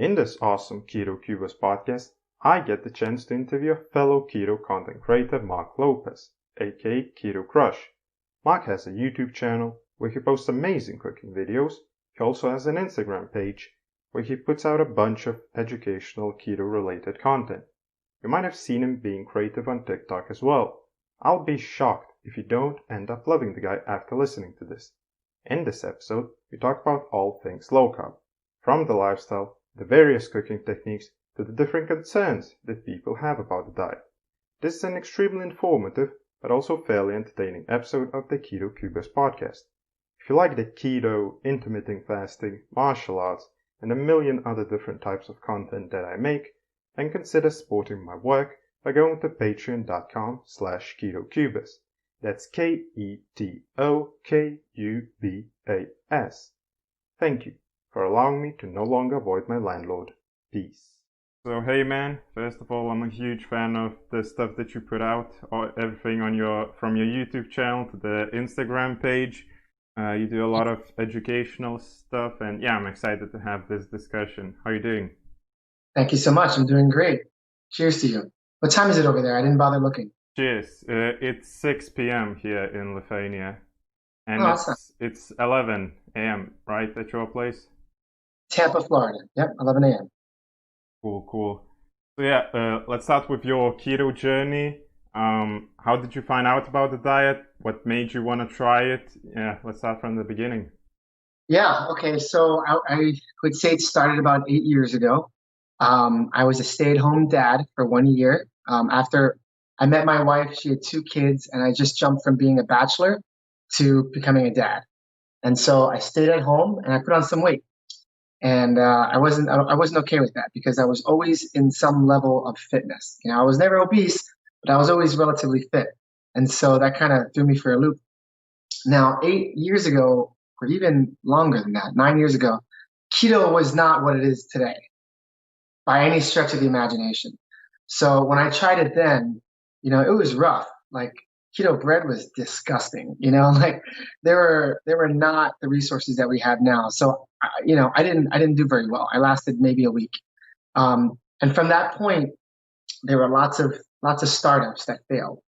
In this awesome KetoKubas podcast, I get the chance to interview fellow keto content creator Mark Lopez, aka Keto Crush. Mark has a YouTube channel where he posts amazing cooking videos. He also has an Instagram page where he puts out a bunch of educational keto-related content. You might have seen him being creative on TikTok as well. I'll be shocked if you don't end up loving the guy after listening to this. In this episode, we talk about all things low-carb, from the lifestyle, the various cooking techniques, to the different concerns that people have about the diet. This is an extremely informative, but also fairly entertaining episode of the KetoKubas podcast. If you like the keto, intermittent fasting, martial arts, and a million other different types of content that I make, then consider supporting my work by going to patreon.com/KetoKubas. That's KetoKubas. Thank you for allowing me to no longer avoid my landlord. Peace. So hey man, first of all, I'm a huge fan of the stuff that you put out, everything on from your YouTube channel to the Instagram page. You do a lot of educational stuff, and yeah, I'm excited to have this discussion. How are you doing? Thank you so much. I'm doing great. Cheers to you. What time is it over there? I didn't bother looking. Cheers. It's 6 p.m. here in Lithuania, and Awesome. it's 11 a.m. right at your place? Tampa, Florida. Yep, 11 a.m. Cool. So yeah, let's start with your keto journey. How did you find out about the diet? What made you want to try it? Yeah, let's start from the beginning. Yeah, okay. So I would say it started about 8 years ago. I was a stay-at-home dad for 1 year. After I met my wife, she had 2 kids, and I just jumped from being a bachelor to becoming a dad. And so I stayed at home and I put on some weight. And I wasn't okay with that because I was always in some level of fitness. I was never obese, but I was always relatively fit. And so that kind of threw me for a loop. Now, 8 years ago, or even longer than that, 9 years ago, keto was not what it is today by any stretch of the imagination. So when I tried it then, it was rough. Like keto bread was disgusting. Like there were not the resources that we have now. So I didn't do very well. I lasted maybe a week. And from that point, there were lots of startups that failed.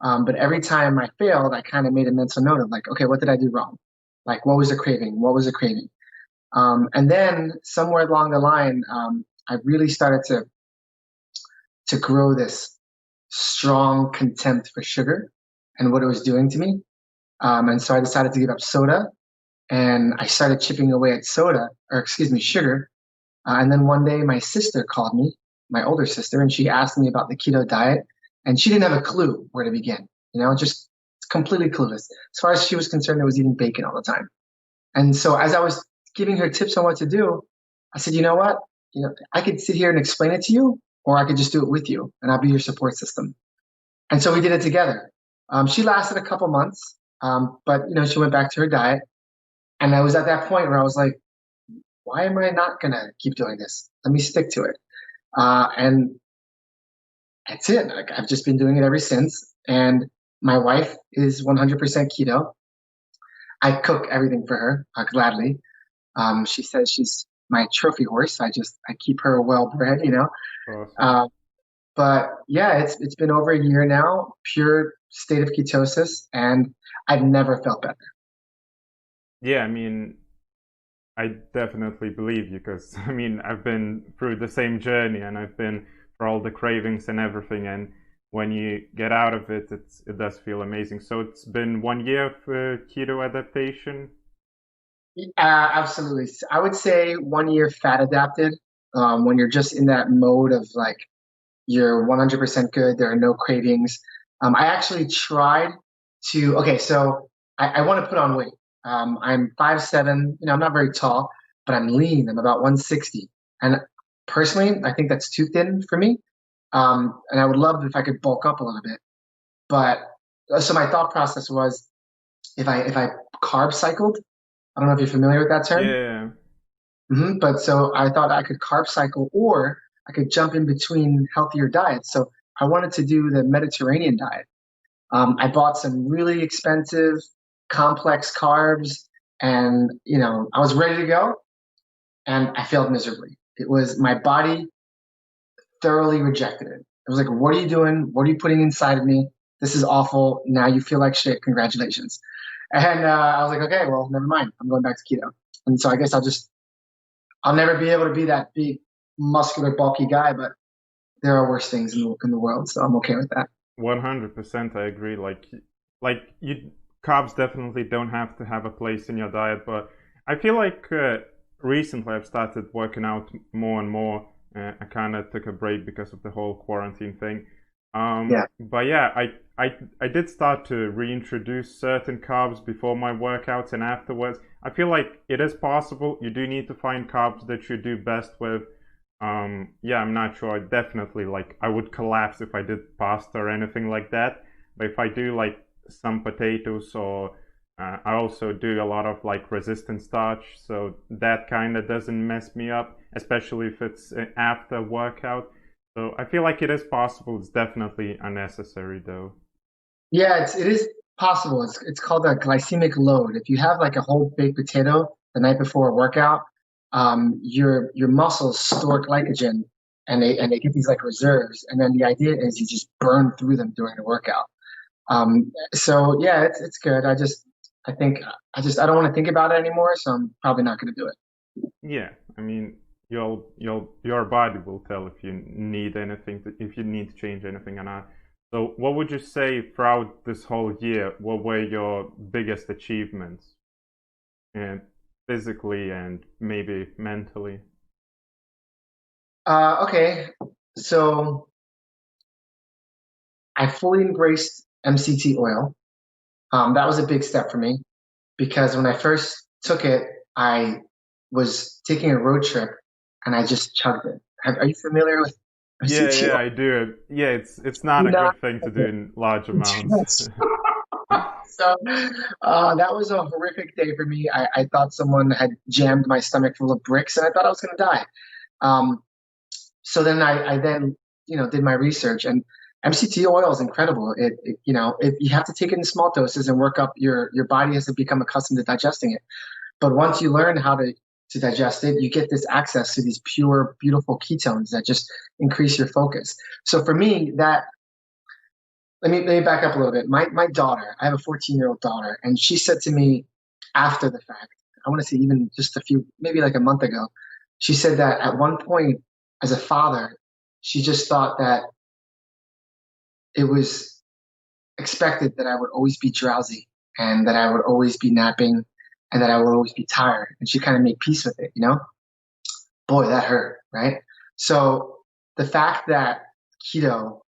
But every time I failed, I kind of made a mental note of like, okay, what did I do wrong? Like, what was the craving? What was the craving? And then somewhere along the line, I really started to grow this strong contempt for sugar and what it was doing to me. And so I decided to give up soda, and I started chipping away at sugar. And then one day my sister called me, my older sister, and she asked me about the keto diet, and she didn't have a clue where to begin, just completely clueless. As far as she was concerned, I was eating bacon all the time. And so as I was giving her tips on what to do, I said, you know what? I could sit here and explain it to you, or I could just do it with you, and I'll be your support system. And so we did it together. She lasted a couple months, but she went back to her diet. And I was at that point where I was like, why am I not gonna keep doing this? Let me stick to it. And that's it. Like, I've just been doing it ever since. And my wife is 100% keto. I cook everything for her, gladly. She says she's my trophy horse. I keep her well bred, Awesome. But yeah, it's been over a year now, pure state of ketosis, and I've never felt better. Yeah, I mean, I definitely believe you because I've been through the same journey, and I've been for all the cravings and everything, and when you get out of it, it does feel amazing. So it's been 1 year of keto adaptation. Absolutely. I would say 1 year fat adapted, when you're just in that mode of like you're 100% good, there are no cravings. I actually tried okay, so I want to put on weight. I'm 5'7", I'm not very tall, but I'm lean. I'm about 160. And personally, I think that's too thin for me. And I would love if I could bulk up a little bit. But so my thought process was if I carb cycled, I don't know if you're familiar with that term. Yeah. But so I thought I could carb cycle, or I could jump in between healthier diets. So I wanted to do the Mediterranean diet. I bought some really expensive, complex carbs, and I was ready to go, and I failed miserably. It was my body thoroughly rejected it. It was like, what are you doing? What are you putting inside of me? This is awful. Now you feel like shit. Congratulations. And I was like, okay, well, never mind. I'm going back to keto. And so I guess I'll never be able to be that big, muscular, bulky guy, but there are worse things in the world. So I'm okay with that. 100% I agree. Carbs definitely don't have to have a place in your diet, but I feel like recently I've started working out more and more. I kind of took a break because of the whole quarantine thing. Yeah. But yeah, I did start to reintroduce certain carbs before my workouts and afterwards. I feel like it is possible. You do need to find carbs that you do best with. Yeah, I'm not sure. Definitely, like, I would collapse if I did pasta or anything like that. But if I do like some potatoes, or I also do a lot of like resistant starch, so that kind of doesn't mess me up, especially if it's after workout. So I feel like it is possible. It's definitely unnecessary though. Yeah, it is possible. It's called a glycemic load. If you have like a whole baked potato the night before a workout, your muscles store glycogen and they get these like reserves. And then the idea is you just burn through them during the workout. So yeah, it's good. I think I don't want to think about it anymore, so I'm probably not going to do it. Yeah, I mean, your body will tell if you need anything, if you need to change anything or not. So, what would you say throughout this whole year? What were your biggest achievements, and physically and maybe mentally? Okay, so I fully embraced MCT oil. That was a big step for me because when I first took it, I was taking a road trip and I just chugged it. Are you familiar with Yeah, MCT yeah, oil? I do. Yeah, it's not Do a not good thing to chug do it. in large Do amounts. not. So that was a horrific day for me. I thought someone had jammed my stomach full of bricks and I thought I was going to die. Um, so then I then did my research and MCT oil is incredible. You have to take it in small doses and work up your body has to become accustomed to digesting it. But once you learn how to digest it, you get this access to these pure, beautiful ketones that just increase your focus. So for me, that let me back up a little bit. My daughter, I have a 14-year-old daughter, and she said to me after the fact, I want to say even just maybe like a month ago, she said that at one point as a father, she just thought that it was expected that I would always be drowsy and that I would always be napping and that I would always be tired. And she kind of made peace with it, Boy, that hurt, right? So the fact that keto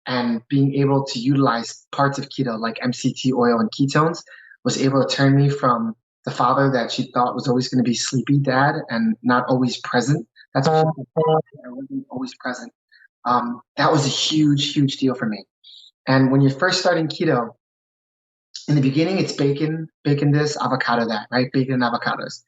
and being able to utilize parts of keto like MCT oil and ketones was able to turn me from the father that she thought was always going to be sleepy dad and not always present. That's what she thought, I wasn't always present. That was a huge, huge deal for me. And when you're first starting keto, in the beginning, it's bacon this, avocado that, right? Bacon and avocados.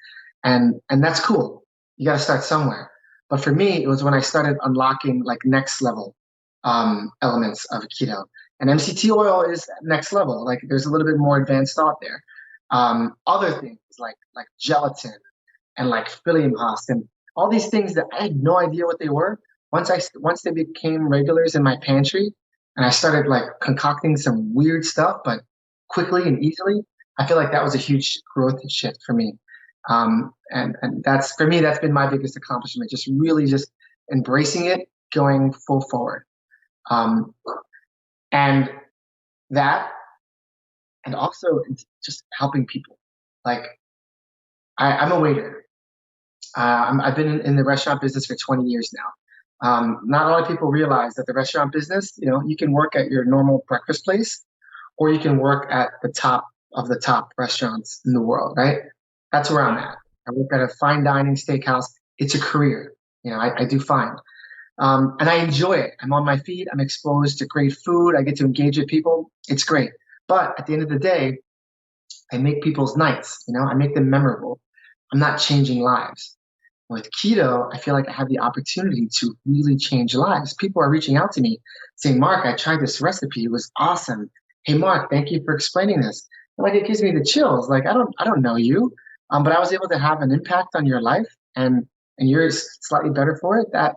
And that's cool. You got to start somewhere. But for me, it was when I started unlocking like next level elements of keto. And MCT oil is next level. Like there's a little bit more advanced thought there. Other things like gelatin and like psyllium husk and all these things that I had no idea what they were. Once they became regulars in my pantry, and I started like concocting some weird stuff, but quickly and easily, I feel like that was a huge growth shift for me. And that's for me, that's been my biggest accomplishment. Just really just embracing it, going full forward. Um, and that, and also just helping people. Like I'm a waiter. I've been in the restaurant business for 20 years now. Not a lot of people realize that the restaurant business, you can work at your normal breakfast place or you can work at the top of the top restaurants in the world, right? That's where I'm Yeah. at. I work at a fine dining steakhouse. It's a career. I do fine. And I enjoy it. I'm on my feet. I'm exposed to great food. I get to engage with people. It's great. But at the end of the day, I make people's nights. I make them memorable. I'm not changing lives. With keto, I feel like I have the opportunity to really change lives. People are reaching out to me saying, Mark, I tried this recipe. It was awesome. Hey, Mark, thank you for explaining this. And like, it gives me the chills. Like, I don't know you, but I was able to have an impact on your life. And and you're slightly better for it, that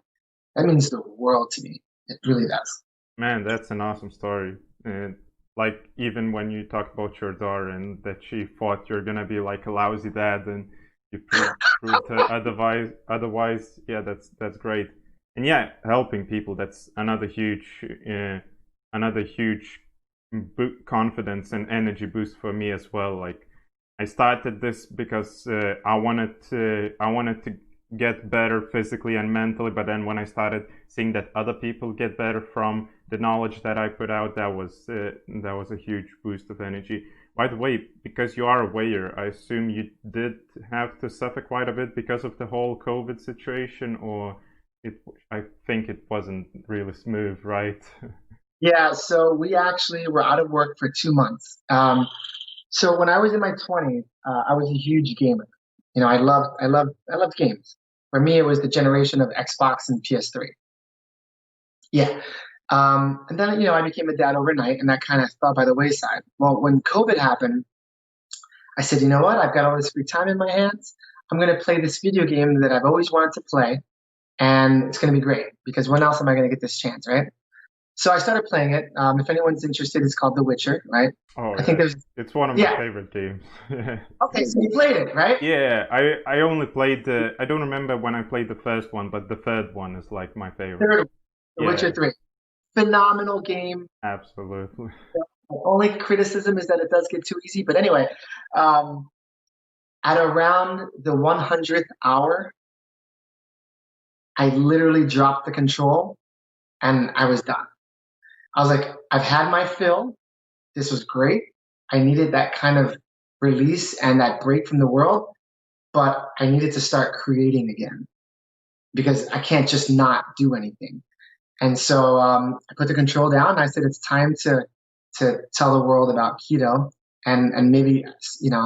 means the world to me. It really does. Man, that's an awesome story. And like even when you talk about your daughter and that she thought you're gonna be like a lousy dad, and you proved her otherwise. Yeah, that's great. And yeah, helping people, that's another huge confidence and energy boost for me as well. Like I started this because I wanted to get better physically and mentally, but then when I started seeing that other people get better from the knowledge that I put out, that was a huge boost of energy. By the way, because you are a weigher, I assume you did have to suffer quite a bit because of the whole COVID situation, or I think it wasn't really smooth, right? Yeah, so we actually were out of work for 2 months. So when I was in my 20s, I was a huge gamer. I loved games. For me, it was the generation of Xbox and PS3. Yeah. And then, I became a dad overnight, and that kind of fell by the wayside. Well, when COVID happened, I said, you know what? I've got all this free time in my hands. I'm going to play this video game that I've always wanted to play, and it's going to be great because when else am I going to get this chance, right? So I started playing it. If anyone's interested, it's called The Witcher, right? Oh I think yeah, there's, it's one of my yeah. favorite games. Okay, so you played it, right? Yeah, I only played I don't remember when I played the first one, but the third one is like my favorite. Third, The Witcher Yeah, 3. Phenomenal game. absolutely. The only criticism is that it does get too easy. But anyway, um, at around the 100th hour, I literally dropped the control and I was done. I was like, I've had my fill. This was great. I needed that kind of release and that break from the world, but I needed to start creating again because I can't just not do anything. And so I put the control down and I said, it's time to tell the world about keto and maybe,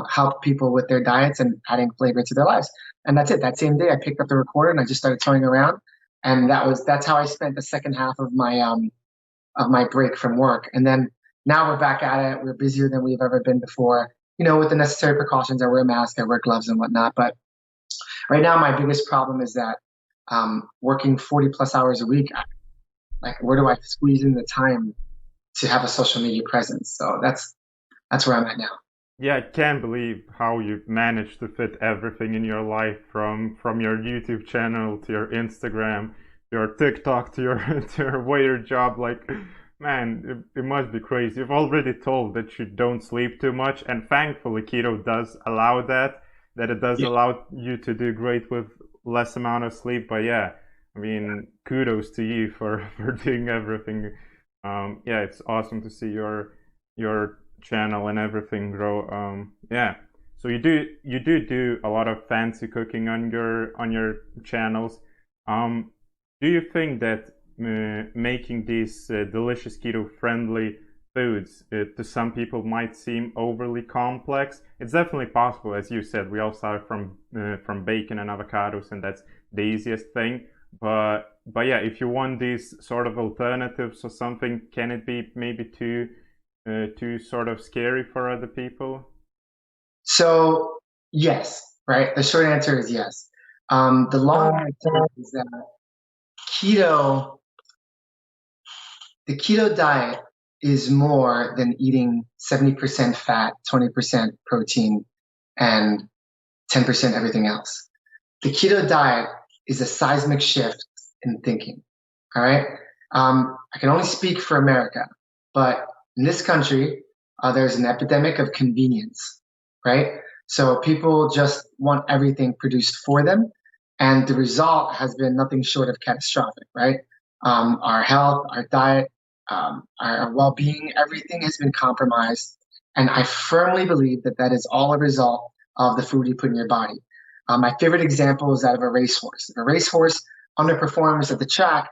help people with their diets and adding flavor to their lives. And that's it. That same day I picked up the recorder and I just started toying around. And that's how I spent the second half of my break from work. And then now we're back at it. We're busier than we've ever been before, with the necessary precautions. I wear a mask, I wear gloves and whatnot. But right now, my biggest problem is that working 40 plus hours a week, like where do I squeeze in the time to have a social media presence? So that's where I'm at now. Yeah, I can't believe how you managed to fit everything in your life from your YouTube channel to your Instagram, your TikTok to your to your waiter job. Like, man, it must be crazy. You've already told that you don't sleep too much, and thankfully keto does allow that. That it does Yeah. allow you to do great with less amount of sleep. But yeah, I mean, kudos to you for for doing everything. Yeah, it's awesome to see your channel and everything grow. Yeah, so you do a lot of fancy cooking on your channels. Do you think that making these delicious keto friendly foods to some people might seem overly complex? It's definitely possible, as you said. We all start from bacon and avocados, and that's the easiest thing. But yeah, if you want these sort of alternatives or something, can it be maybe too sort of scary for other people? So yes, right. The short answer is yes. The long answer is that keto, the keto diet is more than eating 70% fat, 20% protein, and 10% everything else. The keto diet is a seismic shift in thinking. All right. I can only speak for America, but in this country, there's an epidemic of convenience, right? So people just want everything produced for them. And the result has been nothing short of catastrophic, right? Our health, our diet, our well being, everything has been compromised. And I firmly believe that that is all a result of the food you put in your body. My favorite example is that of a racehorse. If a racehorse underperforms at the track,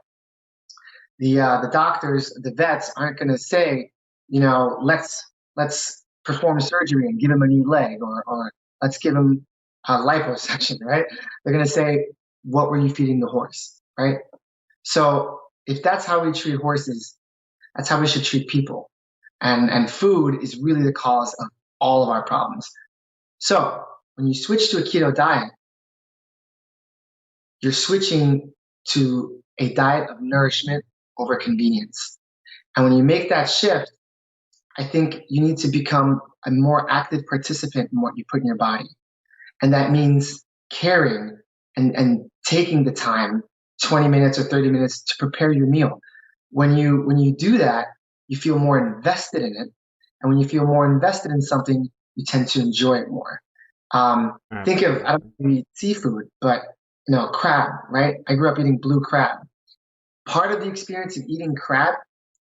the doctors, the vets aren't going to say, let's perform surgery and give him a new leg, or let's give him a liposuction, right? They're going to say, what were you feeding the horse, right? So if that's how we treat horses, that's how we should treat people. And food is really the cause of all of our problems. So when you switch to a keto diet, you're switching to a diet of nourishment over convenience. And when you make that shift, I think you need to become a more active participant in what you put in your body. And that means caring and taking the time, 20 minutes or 30 minutes to prepare your meal. When you do that, you feel more invested in it. And when you feel more invested in something, you tend to enjoy it more. Think of, I don't know if you eat seafood, but crab, right? I grew up eating blue crab. Part of the experience of eating crab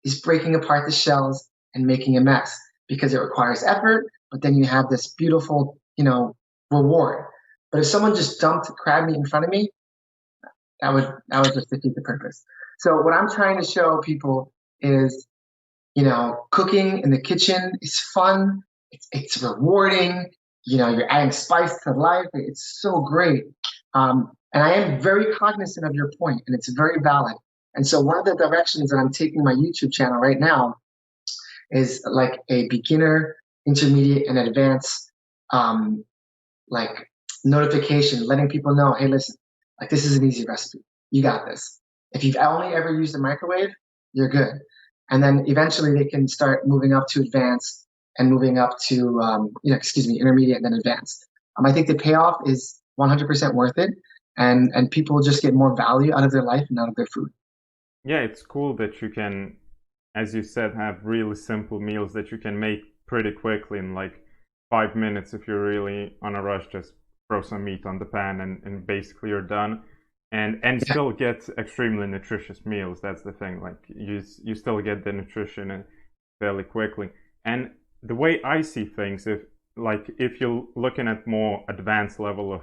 is breaking apart the shells and making a mess because it requires effort, but then you have this beautiful, reward. But if someone just dumped crab meat in front of me, that would just defeat the purpose. So what I'm trying to show people is, cooking in the kitchen is fun. It's rewarding. You're adding spice to life. It's so great. And I am very cognizant of your point, and it's very valid. And so one of the directions that I'm taking my YouTube channel right now is like a beginner, intermediate, and advanced like notification, letting people know, hey, listen, like this is an easy recipe. You got this. If you've only ever used a microwave, you're good. And then eventually they can start moving up to advanced and moving up to, intermediate and then advanced. I think the payoff is 100% worth it. And people just get more value out of their life and out of their food. Yeah, it's cool that you can, as you said, have really simple meals that you can make pretty quickly in like 5 minutes if you're really on a rush. Just throw some meat on the pan and basically you're done. And still get extremely nutritious meals. That's the thing. Like you still get the nutrition fairly quickly. And the way I see things, if you're looking at more advanced level of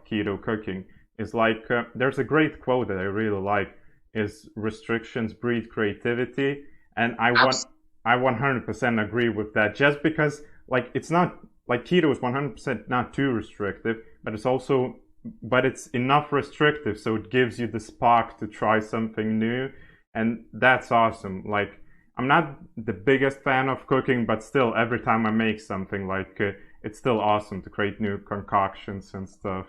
keto cooking, is like there's a great quote that I really like, is restrictions breed creativity, and I 100% agree with that. Just because like it's not like keto is 100% not too restrictive, but it's enough restrictive so it gives you the spark to try something new, and that's awesome. Like I'm not the biggest fan of cooking, but still every time I make something, like it's still awesome to create new concoctions and stuff.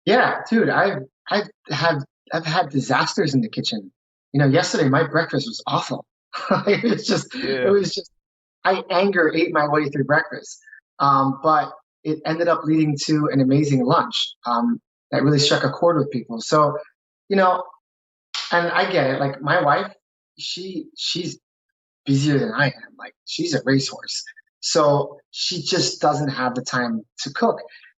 Yeah, dude, I've had disasters in the kitchen. Yesterday my breakfast was awful. It Yeah. was just I anger ate my way through breakfast. But it ended up leading to an amazing lunch that really struck a chord with people. So, you know, and I get it. Like my wife, she's busier than I am. Like she's a racehorse. So she just doesn't have the time to cook.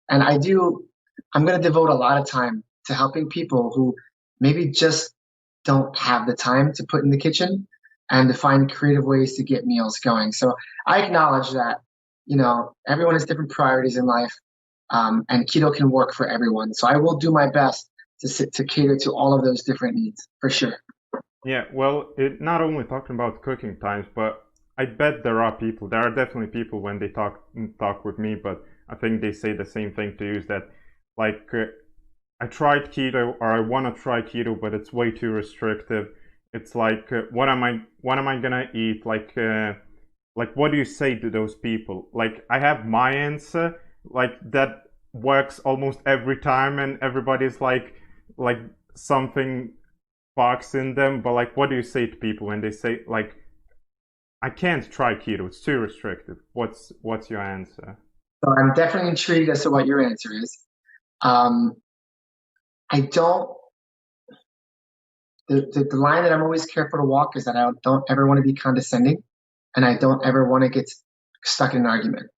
And I'm going to devote a lot of time to helping people who maybe just don't have the time to put in the kitchen and to find creative ways to get meals going. So I acknowledge that, everyone has different priorities in life, and keto can work for everyone. So I will do my best to cater to all of those different needs for sure. Yeah, well, it not only talking about cooking times, but I bet there are definitely people when they talk with me, but I think they say the same thing to you, is that like I tried keto or I want to try keto, but it's way too restrictive. It's like what am I gonna eat? Like what do you say to those people? Like I have my answer, like that works almost every time, and everybody's like something sparks in them. But like, what do you say to people when they say like, I can't try keto, it's too restrictive? What's your answer? So I'm definitely intrigued as to what your answer is. Um, I don't. The line that I'm always careful to walk is that I don't ever want to be condescending, and I don't ever want to get stuck in an argument.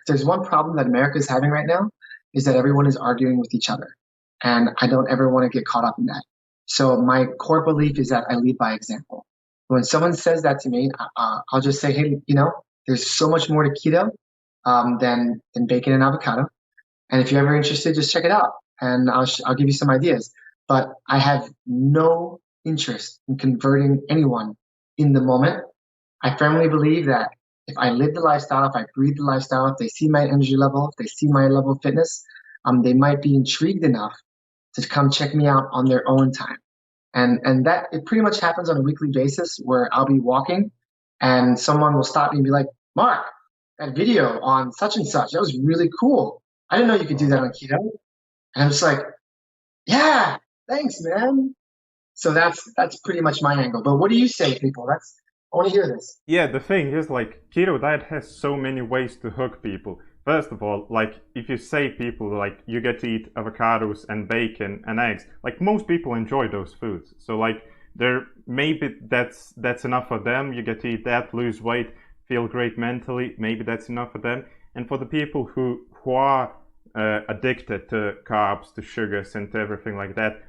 There's one problem that America is having right now is that everyone is arguing with each other, and I don't ever want to get caught up in that. So my core belief is that I lead by example. When someone says that to me, I'll just say, hey, there's so much more to keto than bacon and avocado. And if you're ever interested, just check it out, and I'll give you some ideas. But I have no interest in converting anyone in the moment. I firmly believe that if I live the lifestyle, if I breathe the lifestyle, if they see my energy level, if they see my level of fitness, they might be intrigued enough to come check me out on their own time. And that it pretty much happens on a weekly basis where I'll be walking and someone will stop me and be like, Mark, that video on such and such, that was really cool. I didn't know you could do that on keto. And I'm just like, Yeah, thanks, man. So that's pretty much my angle. But what do you say, people? That's I want to hear this. Yeah, the thing is, like, keto diet has so many ways to hook people. First of all, like, if you say people, like, you get to eat avocados and bacon and eggs, like, most people enjoy those foods. So, like, there, maybe that's enough for them. You get to eat that, lose weight, feel great mentally. Maybe that's enough for them. And for the people who are addicted to carbs, to sugars, and to everything like that,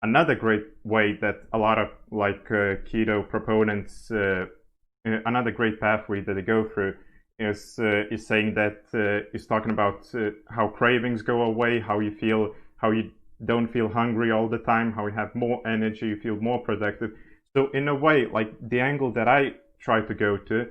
another great way that a lot of like keto proponents another great pathway that they go through is saying that is talking about how cravings go away, how you feel, how you don't feel hungry all the time, how you have more energy, you feel more productive. So in a way, like the angle that I try to go to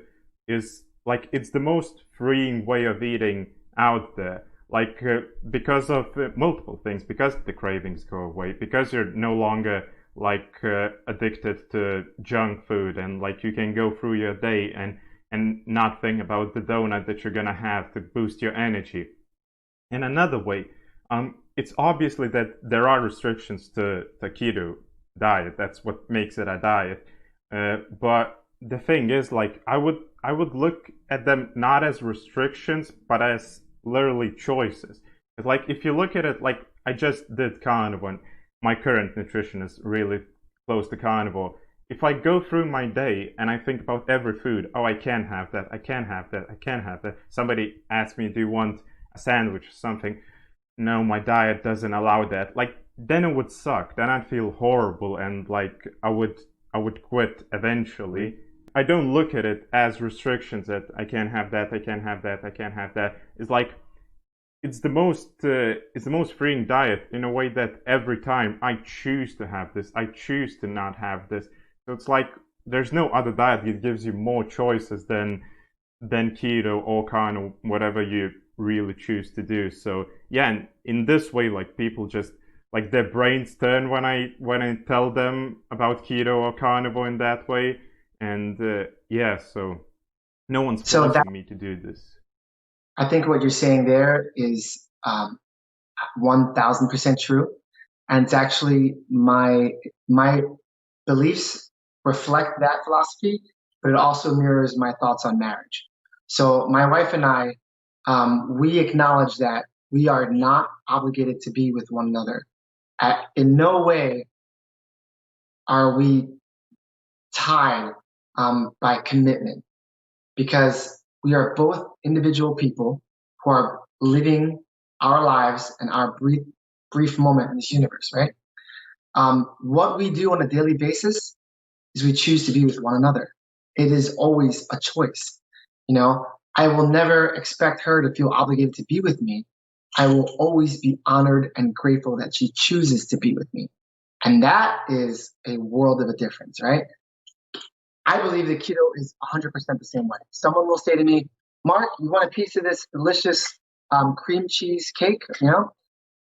is like it's the most freeing way of eating out there. Like because of multiple things, because the cravings go away, because you're no longer like addicted to junk food, and like you can go through your day and not think about the donut that you're gonna have to boost your energy. In another way, it's obviously that there are restrictions to the keto diet. That's what makes it a diet. But the thing is, like, I would look at them not as restrictions, but as literally choices. It's like if you look at it, like I just did carnivore, and my current nutrition is really close to carnivore. If I go through my day and I think about every food, oh, I can't have that, I can't have that, I can't have that. Somebody asks me, do you want a sandwich or something? No, my diet doesn't allow that. Like then it would suck. Then I'd feel horrible, and like I would quit eventually. I don't look at it as restrictions that I can't have that, I can't have that, I can't have that. It's like it's the most freeing diet in a way that every time I choose to have this, I choose to not have this. So it's like there's no other diet that gives you more choices than keto or carnivore, whatever you really choose to do. So yeah, and in this way, like people just like their brains turn when I tell them about keto or carnivore in that way, and yeah, so no one's So that forcing me to do this. I think what you're saying there is 1,000% true, and it's actually my beliefs reflect that philosophy, but it also mirrors my thoughts on marriage. So my wife and I, we acknowledge that we are not obligated to be with one another. In no way are we tied by commitment because we are both individual people who are living our lives and our brief moment in this universe, right? What we do on a daily basis is we choose to be with one another. It is always a choice. You know, I will never expect her to feel obligated to be with me. I will always be honored and grateful that she chooses to be with me. And that is a world of a difference, right? I believe that keto is 100% the same way. Someone will say to me, Mark, you want a piece of this delicious cream cheese cake,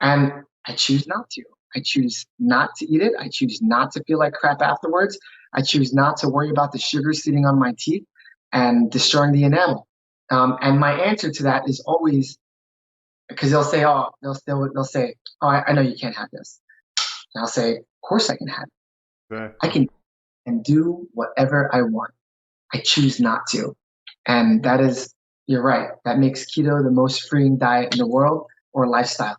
And I choose not to. I choose not to eat it. I choose not to feel like crap afterwards. I choose not to worry about the sugar sitting on my teeth and destroying the enamel. And my answer to that is always because they'll say, oh, I know you can't have this. And I'll say, of course I can have it. I Exactly. can and do whatever I want. I choose not to. And that is, you're right. That makes keto the most freeing diet in the world or lifestyle.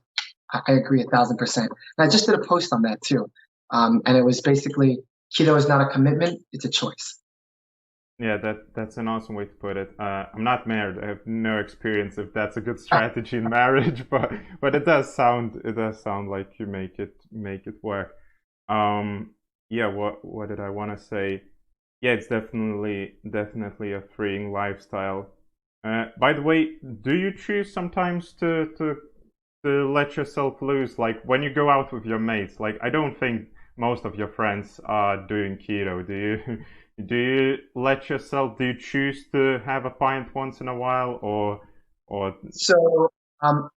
I agree 1,000%. And I just did a post on that too. And it was basically keto is not a commitment, it's a choice. Yeah, that's an awesome way to put it. I'm not married. I have no experience if that's a good strategy in marriage, but it does sound like you make it work. Yeah, what did I want to say? Yeah, it's definitely a freeing lifestyle. By the way, do you choose sometimes to let yourself loose, like when you go out with your mates? Like I don't think most of your friends are doing keto. Do you? Do you let yourself? Do you choose to have a pint once in a while, or So um,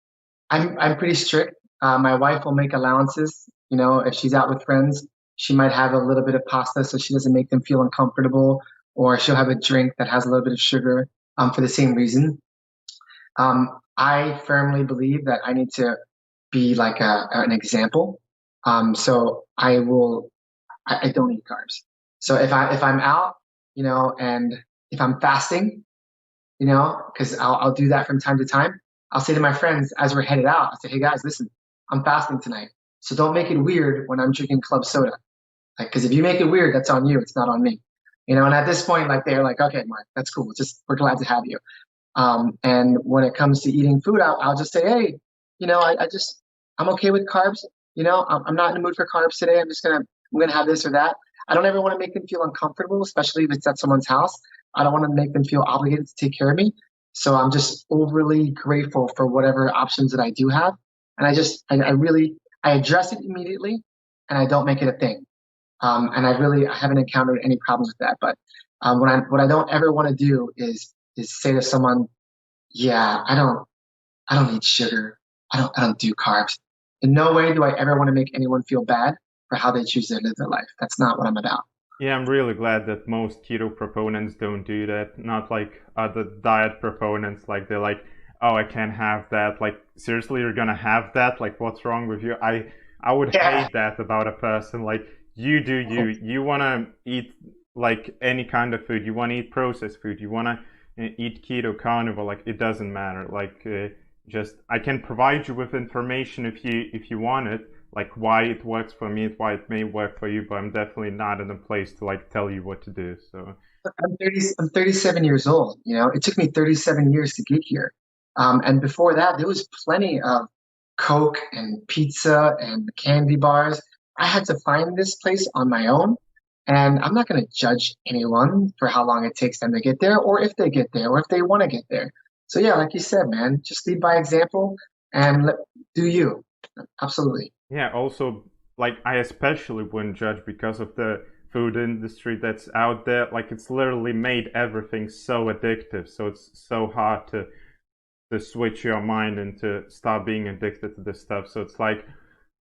I'm pretty strict. My wife will make allowances. If she's out with friends, she might have a little bit of pasta so she doesn't make them feel uncomfortable, or she'll have a drink that has a little bit of sugar for the same reason. I firmly believe that I need to be like an example. So I don't eat carbs. So if I'm out, and if I'm fasting, because I'll do that from time to time. I'll say to my friends as we're headed out, I say, hey guys, listen, I'm fasting tonight. So don't make it weird when I'm drinking club soda. Like, because if you make it weird, that's on you. It's not on me. And at this point, like they're like, okay, Mark, that's cool. Just we're glad to have you. And when it comes to eating food, I'll just say, hey, I'm okay with carbs. I'm not in the mood for carbs today. I'm gonna have this or that. I don't ever want to make them feel uncomfortable, especially if it's at someone's house. I don't want to make them feel obligated to take care of me. So I'm just overly grateful for whatever options that I do have. And I address it immediately and I don't make it a thing. And I haven't encountered any problems with that. But what I don't ever want to do is say to someone, yeah, I don't eat sugar. I don't do carbs. In no way do I ever want to make anyone feel bad for how they choose to live their life. That's not what I'm about. Yeah, I'm really glad that most keto proponents don't do that. Not like other diet proponents, like they're like, "Oh, I can't have that." Like, seriously, you're gonna have that? Like, what's wrong with you? I would Yeah. hate that about a person. Like, you do you. You wanna eat like any kind of food. You wanna eat processed food. You wanna eat keto carnivore. Like, it doesn't matter. Like, just I can provide you with information if you want it, like why it works for me, why it may work for you, but I'm definitely not in a place to like tell you what to do. So I'm 37 years old. It took me 37 years to get here. And before that, there was plenty of Coke and pizza and candy bars. I had to find this place on my own. And I'm not going to judge anyone for how long it takes them to get there, or if they get there, or if they want to get there. So, yeah, like you said, man, just lead by example and do you. Absolutely. yeah, also like I especially wouldn't judge because of the food industry that's out there. Like it's literally made everything so addictive, so it's so hard to switch your mind and to stop being addicted to this stuff. So it's like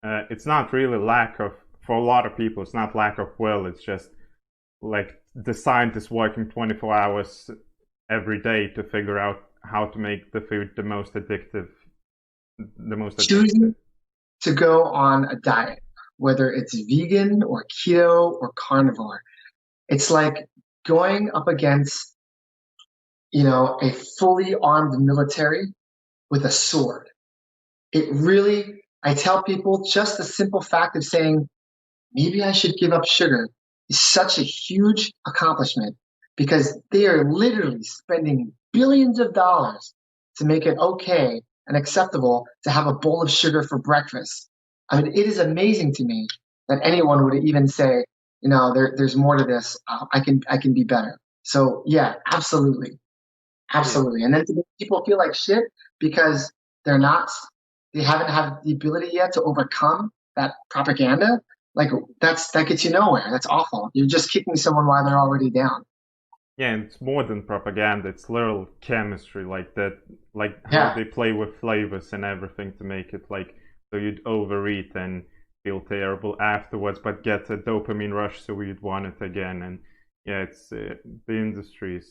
it's not really lack of, for a lot of people it's not lack of will, it's just like the scientists working 24 hours every day to figure out how to make the food the most addictive. Choosing to go on a diet, whether it's vegan or keto or carnivore, it's like going up against, a fully armed military with a sword. I tell people just the simple fact of saying, maybe I should give up sugar is such a huge accomplishment because they are literally spending billions of dollars to make it okay and acceptable to have a bowl of sugar for breakfast. I mean, it is amazing to me that anyone would even say, there's more to this. I can be better. So yeah, absolutely. Yeah. Absolutely. And then to make people feel like shit because they're not, they haven't had the ability yet to overcome that propaganda. Like that gets you nowhere. That's awful. You're just kicking someone while they're already down. Yeah, and it's more than propaganda, it's literal chemistry, like that, like how Yeah. they play with flavors and everything to make it like so you'd overeat and feel terrible afterwards, but get a dopamine rush so you'd want it again. And yeah, it's the industry,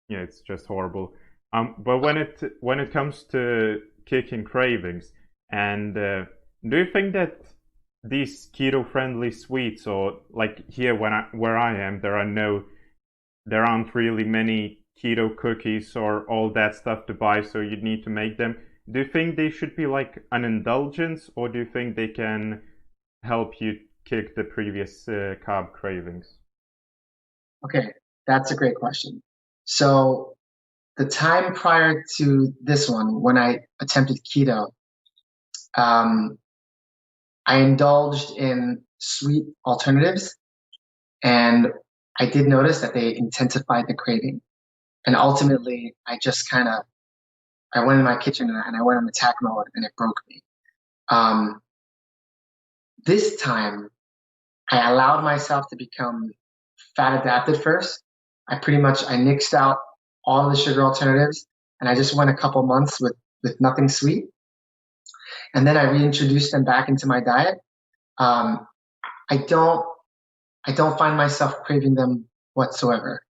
yeah, it's just horrible. But when it comes to kicking cravings, and do you think that these keto-friendly sweets, or like here where I am, there aren't really many keto cookies or all that stuff to buy, so you'd need to make them. Do you think they should be like an indulgence, or do you think they can help you kick the previous carb cravings? Okay. That's a great question. So the time prior to this one, when I attempted keto, um, I indulged in sweet alternatives and I did notice that they intensified the craving. And ultimately, I went in my kitchen and I went on attack mode and it broke me. Um, this time, I allowed myself to become fat adapted first. I nixed out all the sugar alternatives and I just went a couple months with nothing sweet. And then I reintroduced them back into my diet. Um, I don't, I don't find myself craving them whatsoever.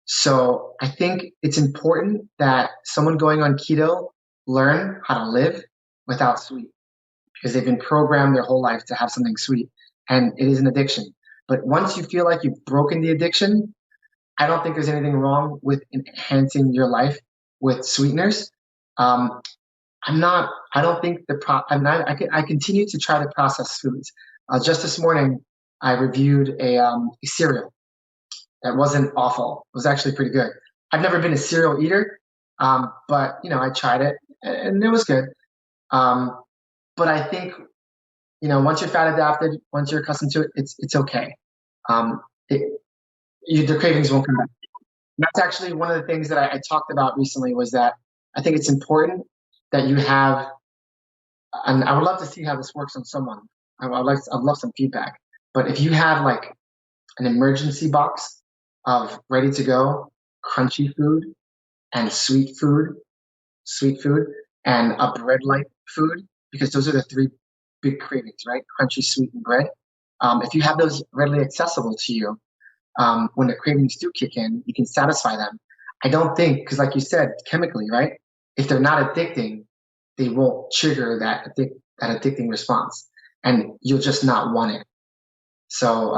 So I think it's important that someone going on keto learn how to live without sweet. because they've been programmed their whole life to have something sweet, and it is an addiction. But once you feel like you've broken the addiction, I don't think there's anything wrong with enhancing your life with sweeteners. Um, I don't think I continue to try to process foods. Just this morning, I reviewed a cereal that wasn't awful. It was actually pretty good. I've never been a cereal eater, but I tried it and it was good. Um, but I think, once you're fat adapted, once you're accustomed to it, it's okay. Um, it, the cravings won't come back. That's actually one of the things that I talked about recently was that I think it's important that you have, and I would love to see how this works on someone. I'd love some feedback. But if you have like an emergency box of ready to go crunchy food and sweet food and a bread like food, because those are the three big cravings, right? Crunchy, sweet, and bread. If you have those readily accessible to you, when the cravings do kick in, you can satisfy them. I don't think, because like you said, chemically, right? If they're not addicting, they won't trigger that addicting response, and you'll just not want it. So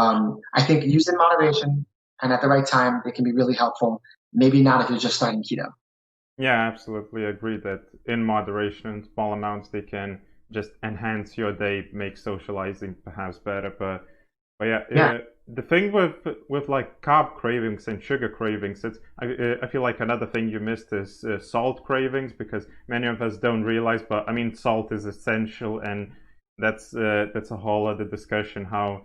I think use in moderation and at the right time, it can be really helpful. Maybe not if you're just starting keto. Yeah, absolutely agree that in moderation and small amounts they can just enhance your day, make socializing perhaps better. But yeah, Yeah, the thing with like carb cravings and sugar cravings, I feel like another thing you missed is salt cravings, because many of us don't realize. But I mean, salt is essential, and that's a whole other discussion. How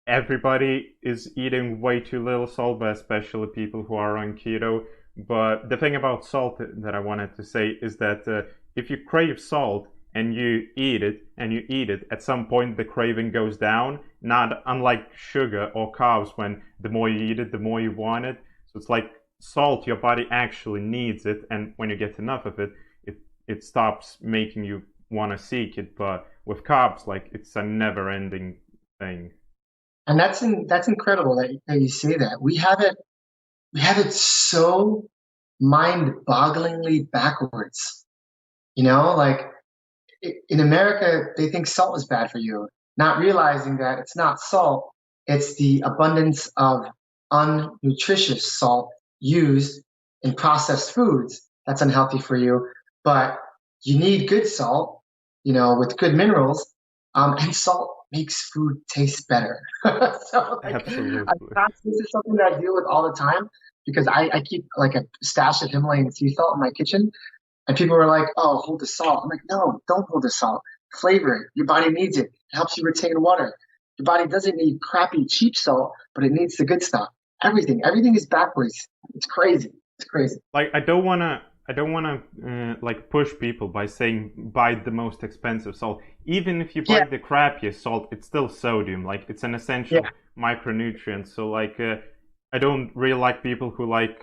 everybody is eating way too little salt, but especially people who are on keto. But the thing about salt that I wanted to say is that if you crave salt and you eat it and you eat it, at some point the craving goes down. Not unlike sugar or carbs, when the more you eat it, the more you want it. So it's like salt, your body actually needs it, and when you get enough of it, it stops making you want to seek it. But with carbs, like it's a never-ending thing. and that's incredible that you say that. We have it so mind-bogglingly backwards. Like in America, they think salt is bad for you, not realizing that it's not salt, it's the abundance of unnutritious salt used in processed foods that's unhealthy for you. But you need good salt, with good minerals, and salt makes food taste better. So, Absolutely. this is something that I deal with all the time because I keep like a stash of Himalayan sea salt in my kitchen, and people were like, "Oh, hold the salt." I'm like, "No, don't hold the salt. Flavor it. Your body needs it. It helps you retain water. Your body doesn't need crappy, cheap salt, but it needs the good stuff. Everything is backwards. It's crazy. It's crazy." Like I don't wanna like push people by saying buy the most expensive salt. Even if you buy Yeah, the crappiest salt, it's still sodium. Like it's an yeah, essential micronutrient. So like I don't really like people who like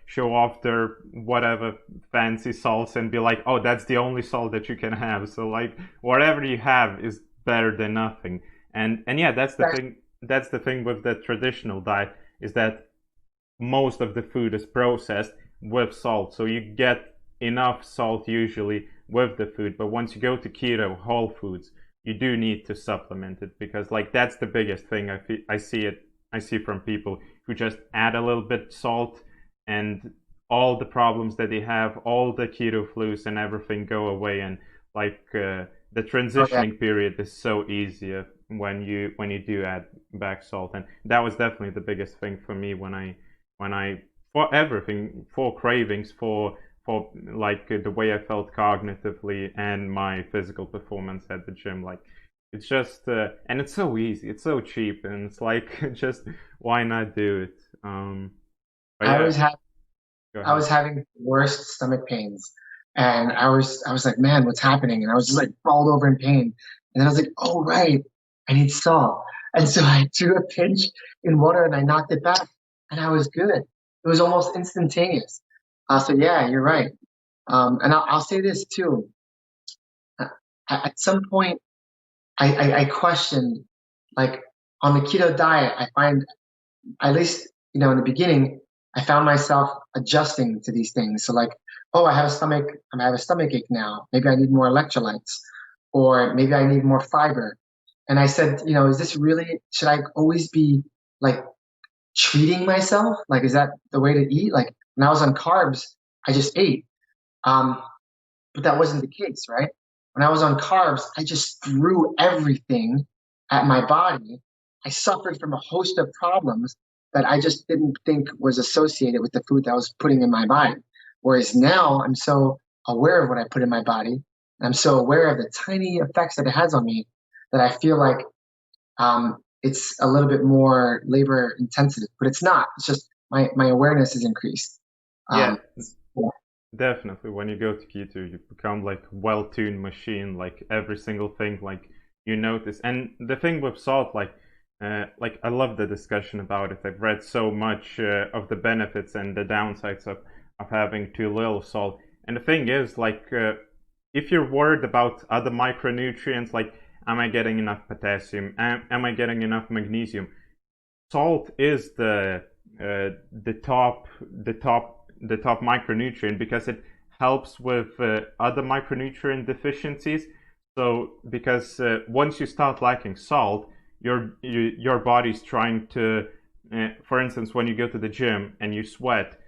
show off their whatever fancy salts and be like, oh, that's the only salt that you can have. So like whatever you have is better than nothing. And yeah, that's the that's thing. That's the thing with the traditional diet, is that most of the food is processed with salt. So you get enough salt usually with the food. But once you go to keto, whole foods, you do need to supplement it, because like that's the biggest thing I see from people who just add a little bit salt, and all the problems that they have, all the keto flus and everything go away. And like the oh yeah. transitioning period is so easier when you do add back salt. And that was definitely the biggest thing for me when I for everything, for cravings, for like the way I felt cognitively and my physical performance at the gym. Like it's just and it's so easy, it's so cheap, and it's like just why not do it? But I yeah, was having go I ahead. was having the worst stomach pains, and I was like, "Man, what's happening?" And I was just like balled over in pain, and then I was like, "Oh right, I need salt." And so I threw a pinch in water and I knocked it back, and I was good. It was almost instantaneous. So yeah, you're right. And I'll say this too. Uh, At some point, I questioned, like, on the keto diet, I find, at least, in the beginning, I found myself adjusting to these things. So like, oh, I have a stomach ache now. Maybe I need more electrolytes. or maybe I need more fiber. And I said, is this really, should I always be like treating myself? Like, is that the way to eat? Like, when I was on carbs, I just ate. Um, but that wasn't the case, right? When I was on carbs, I just threw everything at my body. I suffered from a host of problems that I just didn't think was associated with the food that I was putting in my body. Whereas now I'm so aware of what I put in my body, and I'm so aware of the tiny effects that it has on me that I feel like it's a little bit more labor intensive, but it's not. It's just my awareness is increased. Yeah, Um, yeah. definitely. When you go to keto, you become like well-tuned machine. Like every single thing, like you notice. And the thing with salt, like I love the discussion about it. I've read so much of the benefits and the downsides of having too little salt. And the thing is, if you're worried about other micronutrients, like am I getting enough potassium? Am I getting enough magnesium? Salt is the top micronutrient because it helps with other micronutrient deficiencies. So because once you start lacking salt, your body's trying to, for instance, when you go to the gym and you sweat,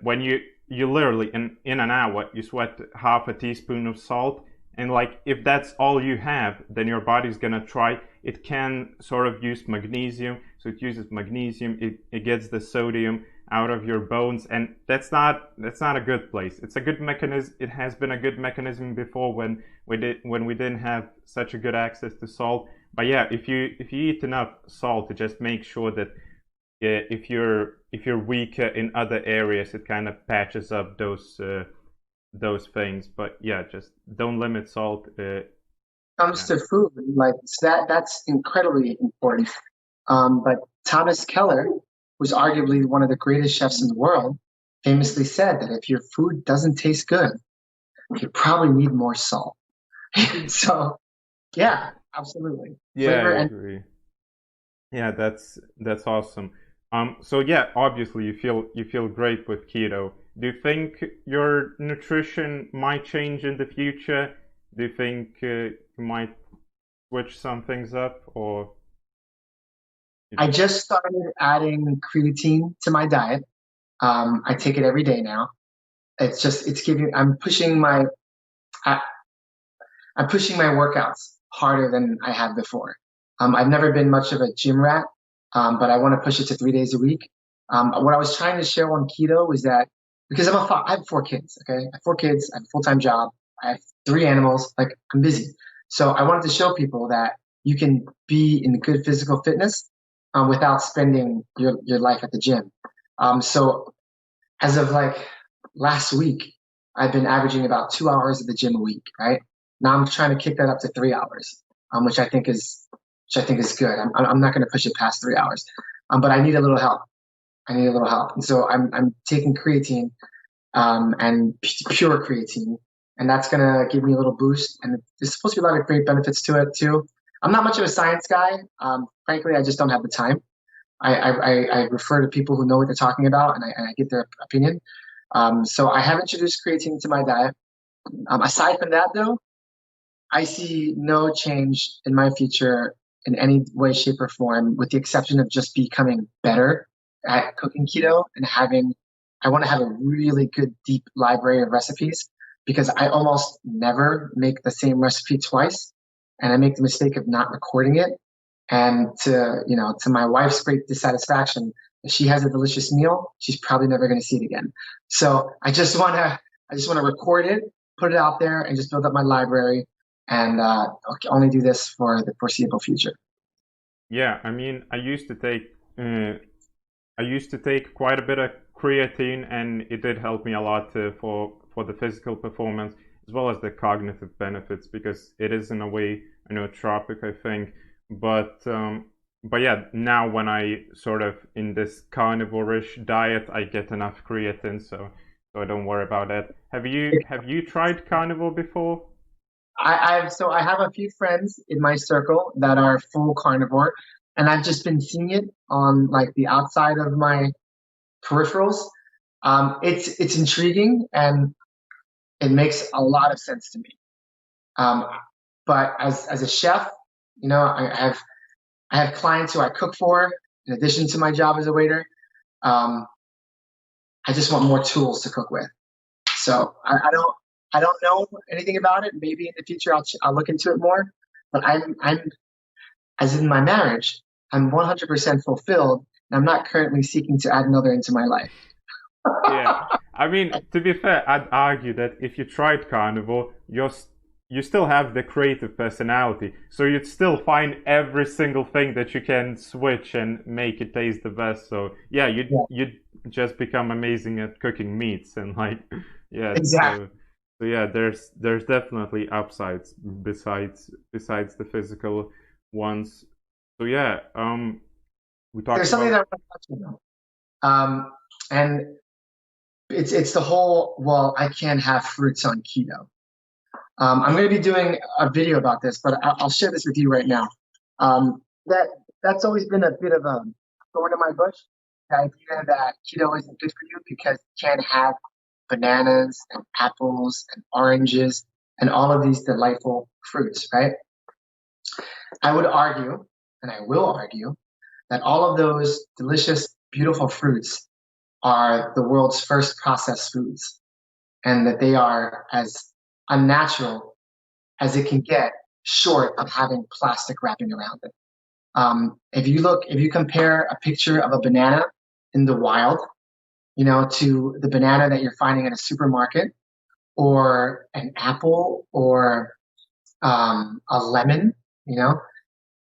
when you literally in an hour you sweat half a teaspoon of salt, and like if that's all you have, then your body's gonna try. It can sort of use magnesium, so it uses magnesium. It gets the sodium out of your bones, and that's not a good place. It's a good mechanism. It has been a good mechanism before when we didn't have such a good access to salt. But yeah, if you eat enough salt, to just make sure that if you're weaker in other areas, it kind of patches up those things. But yeah, just don't limit salt. Comes Yeah. to food, like that's incredibly important. But Thomas Keller, who's arguably one of the greatest chefs in the world, famously said that if your food doesn't taste good, you probably need more salt. So yeah, absolutely. Yeah, I Flavor and agree. Yeah, that's awesome. So yeah, obviously you feel great with keto. Do you think your nutrition might change in the future? Do you think you might switch some things up, or you I just just started adding creatine to my diet. I take it every day now. It's giving. I, I'm pushing my workouts harder than I have before. I've never been much of a gym rat, but I want to push it to 3 days a week. What I was trying to show on keto was that because I have 4 kids, okay? I have 4 kids, I have a full-time job, I have 3 animals, like I'm busy. So I wanted to show people that you can be in good physical fitness without spending your life at the gym. So as of like last week, I've been averaging about 2 hours at the gym a week, right? Now I'm trying to kick that up to 3 hours, which I think is good. I'm not going to push it past 3 hours, but I need a little help. I need a little help, and so I'm taking creatine and pure creatine, and that's going to give me a little boost. And there's supposed to be a lot of great benefits to it too. I'm not much of a science guy. Frankly, I just don't have the time. I refer to people who know what they're talking about, and I get their opinion. So I have introduced creatine to my diet. Aside from that, though, I see no change in my future in any way, shape, or form, with the exception of just becoming better at cooking keto and I want to have a really good, deep library of recipes because I almost never make the same recipe twice. And I make the mistake of not recording it. And to my wife's great dissatisfaction, if she has a delicious meal, she's probably never going to see it again. So I just want to record it, put it out there, and just build up my library, and only do this for the foreseeable future. yeah. I mean, I used to take quite a bit of creatine, and it did help me a lot for the physical performance as well as the cognitive benefits because it is in a way a nootropic, I think. But yeah, now when I sort of in this carnivore-ish diet, I get enough creatine, so I don't worry about that. Have you tried carnivore before? I have a few friends in my circle that are full carnivore, and I've just been seeing it on like the outside of my peripherals. It's intriguing and it makes a lot of sense to me. Um, But as a chef, I have clients who I cook for in addition to my job as a waiter. Um, I just want more tools to cook with. So I don't know anything about it. Maybe in the future I'll look into it more. But I'm as in my marriage, I'm 100% fulfilled, and I'm not currently seeking to add another into my life. Yeah, I mean, to be fair, I'd argue that if you tried carnivore, you still have the creative personality, so you'd still find every single thing that you can switch and make it taste the best. So yeah, Yeah, you'd just become amazing at cooking meats and like yeah. exactly. So yeah, there's definitely upsides besides the physical ones. So yeah, we There's talked something about that I want to touch on, and it's the whole, well, I can't have fruits on keto. I'm going to be doing a video about this, but I'll share this with you right now. That that's always been a bit of a thorn in my bush. The idea that keto isn't good for you because you can't have bananas and apples and oranges and all of these delightful fruits, right? I would argue, and I will argue, that all of those delicious, beautiful fruits are the world's first processed foods, and that they are as unnatural as it can get, short of having plastic wrapping around it. If you compare a picture of a banana in the wild, to the banana that you're finding in a supermarket, or an apple, or a lemon, you know,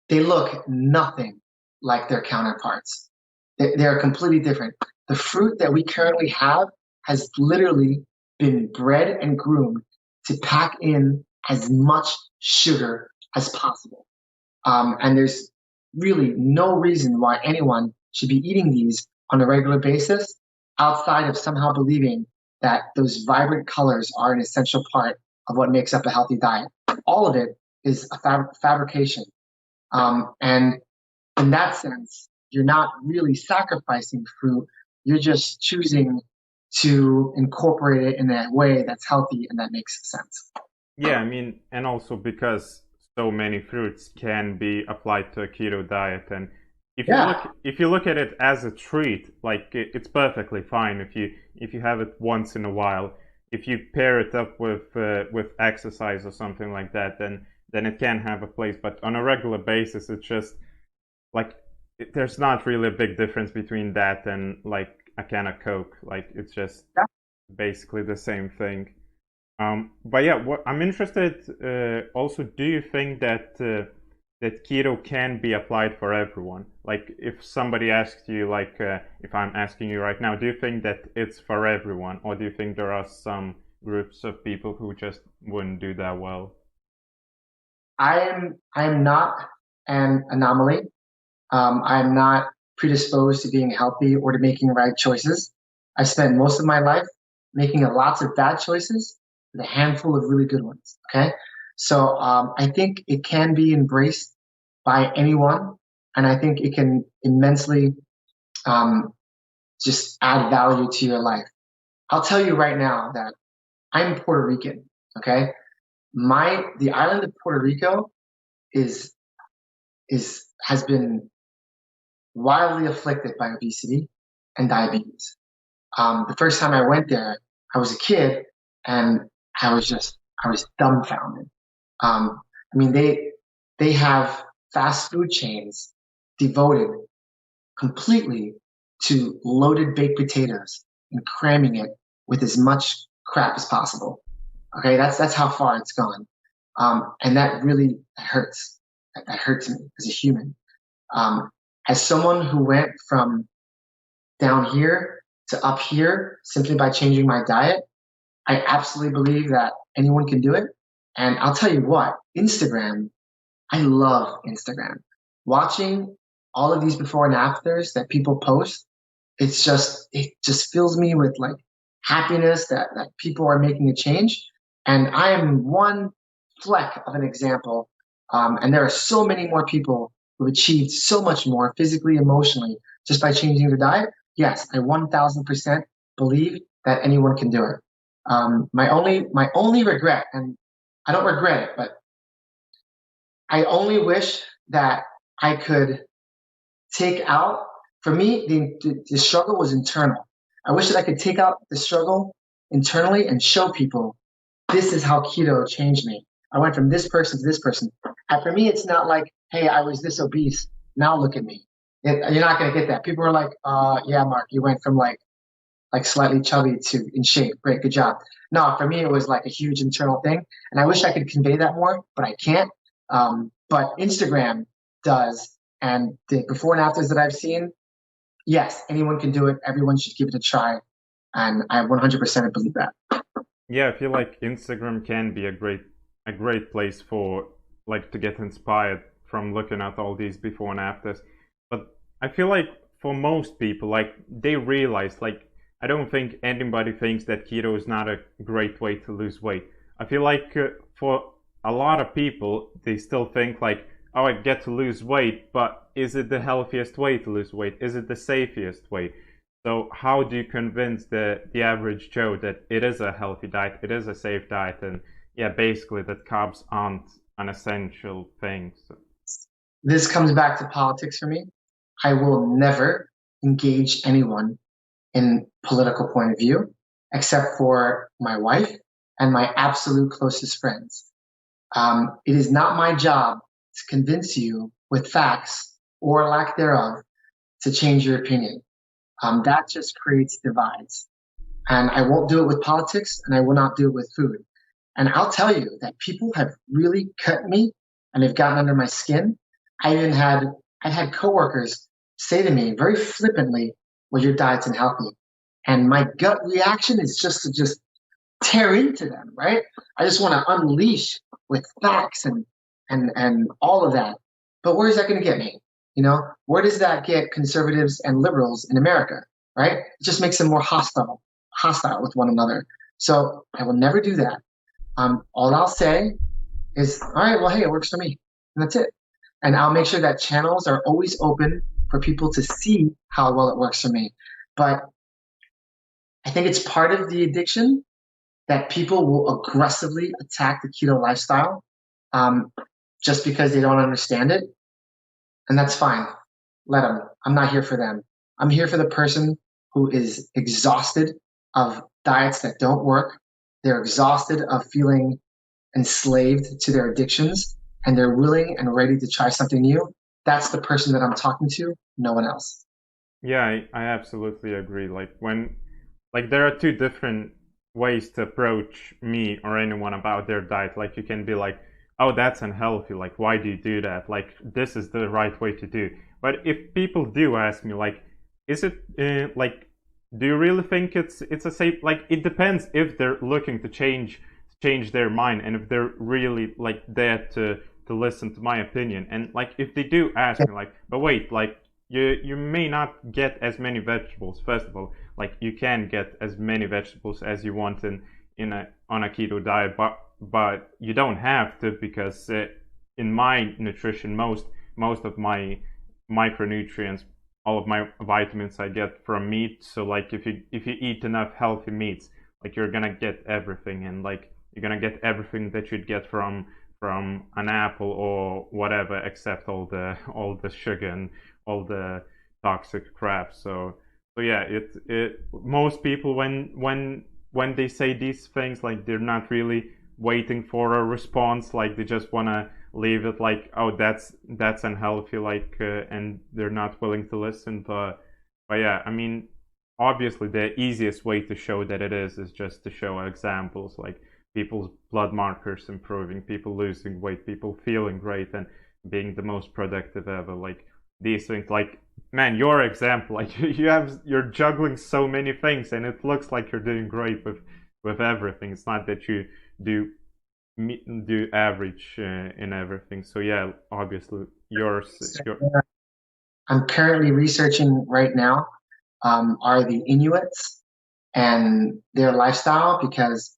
they look nothing like their counterparts. They're completely different. The fruit that we currently have has literally been bred and groomed to pack in as much sugar as possible. And there's really no reason why anyone should be eating these on a regular basis outside of somehow believing that those vibrant colors are an essential part of what makes up a healthy diet. All of it is a fabrication. And in that sense, you're not really sacrificing fruit. You're just choosing to incorporate it in a way that's healthy and that makes sense. yeah, I mean, and also because so many fruits can be applied to a keto diet, and Yeah, if you look at it as a treat, like it's perfectly fine if you have it once in a while. If you pair it up with exercise or something like that, then it can have a place. But on a regular basis, it's just like there's not really a big difference between that and like a can of Coke. Like it's just yeah. basically the same thing. But yeah, what I'm interested also, do you think that that keto can be applied for everyone? Like, if somebody asks you, like, if I'm asking you right now, do you think that it's for everyone, or do you think there are some groups of people who just wouldn't do that well? I am not an anomaly. I'm not predisposed to being healthy or to making right choices. I spent most of my life making lots of bad choices with a handful of really good ones. Okay. So I think it can be embraced by anyone. And I think it can immensely um, just add value to your life. I'll tell you right now that I'm Puerto Rican. Okay. The island of Puerto Rico is, has been wildly afflicted by obesity and diabetes. The first time I went there, I was a kid and I was dumbfounded. I mean, they have fast food chains devoted completely to loaded baked potatoes and cramming it with as much crap as possible. Okay, that's how far it's gone, and that really hurts. That hurts me as a human. Um, as someone who went from down here to up here simply by changing my diet, I absolutely believe that anyone can do it. And I'll tell you what, Instagram, I love Instagram. Watching all of these before and afters that people post, it just fills me with like happiness that people are making a change. And I am one fleck of an example. And there are so many more people who achieved so much more physically, emotionally, just by changing their diet. Yes, I 1000% believe that anyone can do it. My only regret, and I don't regret it, but I only wish that I could take out, for me, the struggle was internal. I wish that I could take out the struggle internally and show people this is how keto changed me. I went from this person to this person. And for me, it's not like, hey, I was this obese. Now look at me. You're not going to get that. People are like, yeah, Mark, you went from like slightly chubby to in shape. Great, good job. No, for me, it was like a huge internal thing. And I wish I could convey that more, but I can't. But Instagram does. And the before and afters that I've seen, yes, anyone can do it. Everyone should give it a try. And I 100% believe that. Yeah, I feel like Instagram can be a great place for like to get inspired from looking at all these before and afters. But I feel like for most people, like they realize like I don't think anybody thinks that keto is not a great way to lose weight. I feel like for a lot of people, they still think like, oh, I get to lose weight, but is it the healthiest way to lose weight? Is it the safest way? So how do you convince the average Joe that it is a healthy diet, it is a safe diet, and yeah, basically that carbs aren't an essential thing? So. This comes back to politics for me. I will never engage anyone in political point of view, except for my wife and my absolute closest friends. It is not my job to convince you with facts or lack thereof to change your opinion. That just creates divides. And I won't do it with politics and I will not do it with food. And I'll tell you that people have really cut me and they've gotten under my skin. I had coworkers say to me very flippantly, well, your diet's unhealthy. And my gut reaction is just to just tear into them, right? I just want to unleash with facts and all of that. But where is that going to get me? You know, where does that get conservatives and liberals in America, right? It just makes them more hostile with one another. So I will never do that. All I'll say is, all right, well, hey, it works for me. And that's it. And I'll make sure that channels are always open for people to see how well it works for me. But I think it's part of the addiction that people will aggressively attack the keto lifestyle just because they don't understand it. And that's fine. Let them. I'm not here for them. I'm here for the person who is exhausted of diets that don't work. They're exhausted of feeling enslaved to their addictions and they're willing and ready to try something new. That's the person that I'm talking to, no one else. Yeah, I absolutely agree. Like when like there are two different ways to approach me or anyone about their diet. Like you can be like, oh, that's unhealthy, like why do you do that, like this is the right way to do. But if people do ask me like, is it like, do you really think it's a safe, like it depends if they're looking to change their mind and if they're really like there to listen to my opinion. And like if they do ask me like, but wait, like you may not get as many vegetables. First of all, like you can get as many vegetables as you want in a on a keto diet, but you don't have to, because in my nutrition, most of my micronutrients, all of my vitamins I get from meat. So like if you eat enough healthy meats, like you're gonna get everything, and like you're gonna get everything that you'd get from an apple or whatever, except all the sugar and all the toxic crap. So yeah, it most people when they say these things, like they're not really waiting for a response, like they just want to leave it like, oh, that's unhealthy, like and they're not willing to listen. But yeah, I mean, obviously the easiest way to show that it is just to show examples, like people's blood markers improving, people losing weight, people feeling great and being the most productive ever. Like these things, like, man, your example, like you're juggling so many things and it looks like you're doing great with everything. It's not that you do average in everything. So yeah, obviously your I'm currently researching right now are the Inuits and their lifestyle, because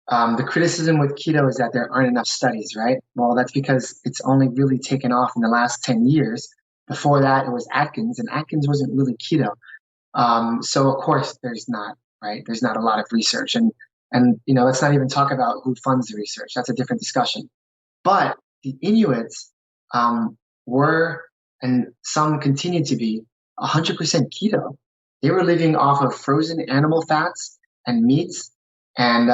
the criticism with keto is that there aren't enough studies, right? Well, that's because it's only really taken off in the last 10 years. Before that, it was Atkins, and Atkins wasn't really keto. So of course, there's not, right? There's not a lot of research, and let's not even talk about who funds the research. That's a different discussion. But the Inuits were, and some continue to be, 100% keto. They were living off of frozen animal fats and meats, and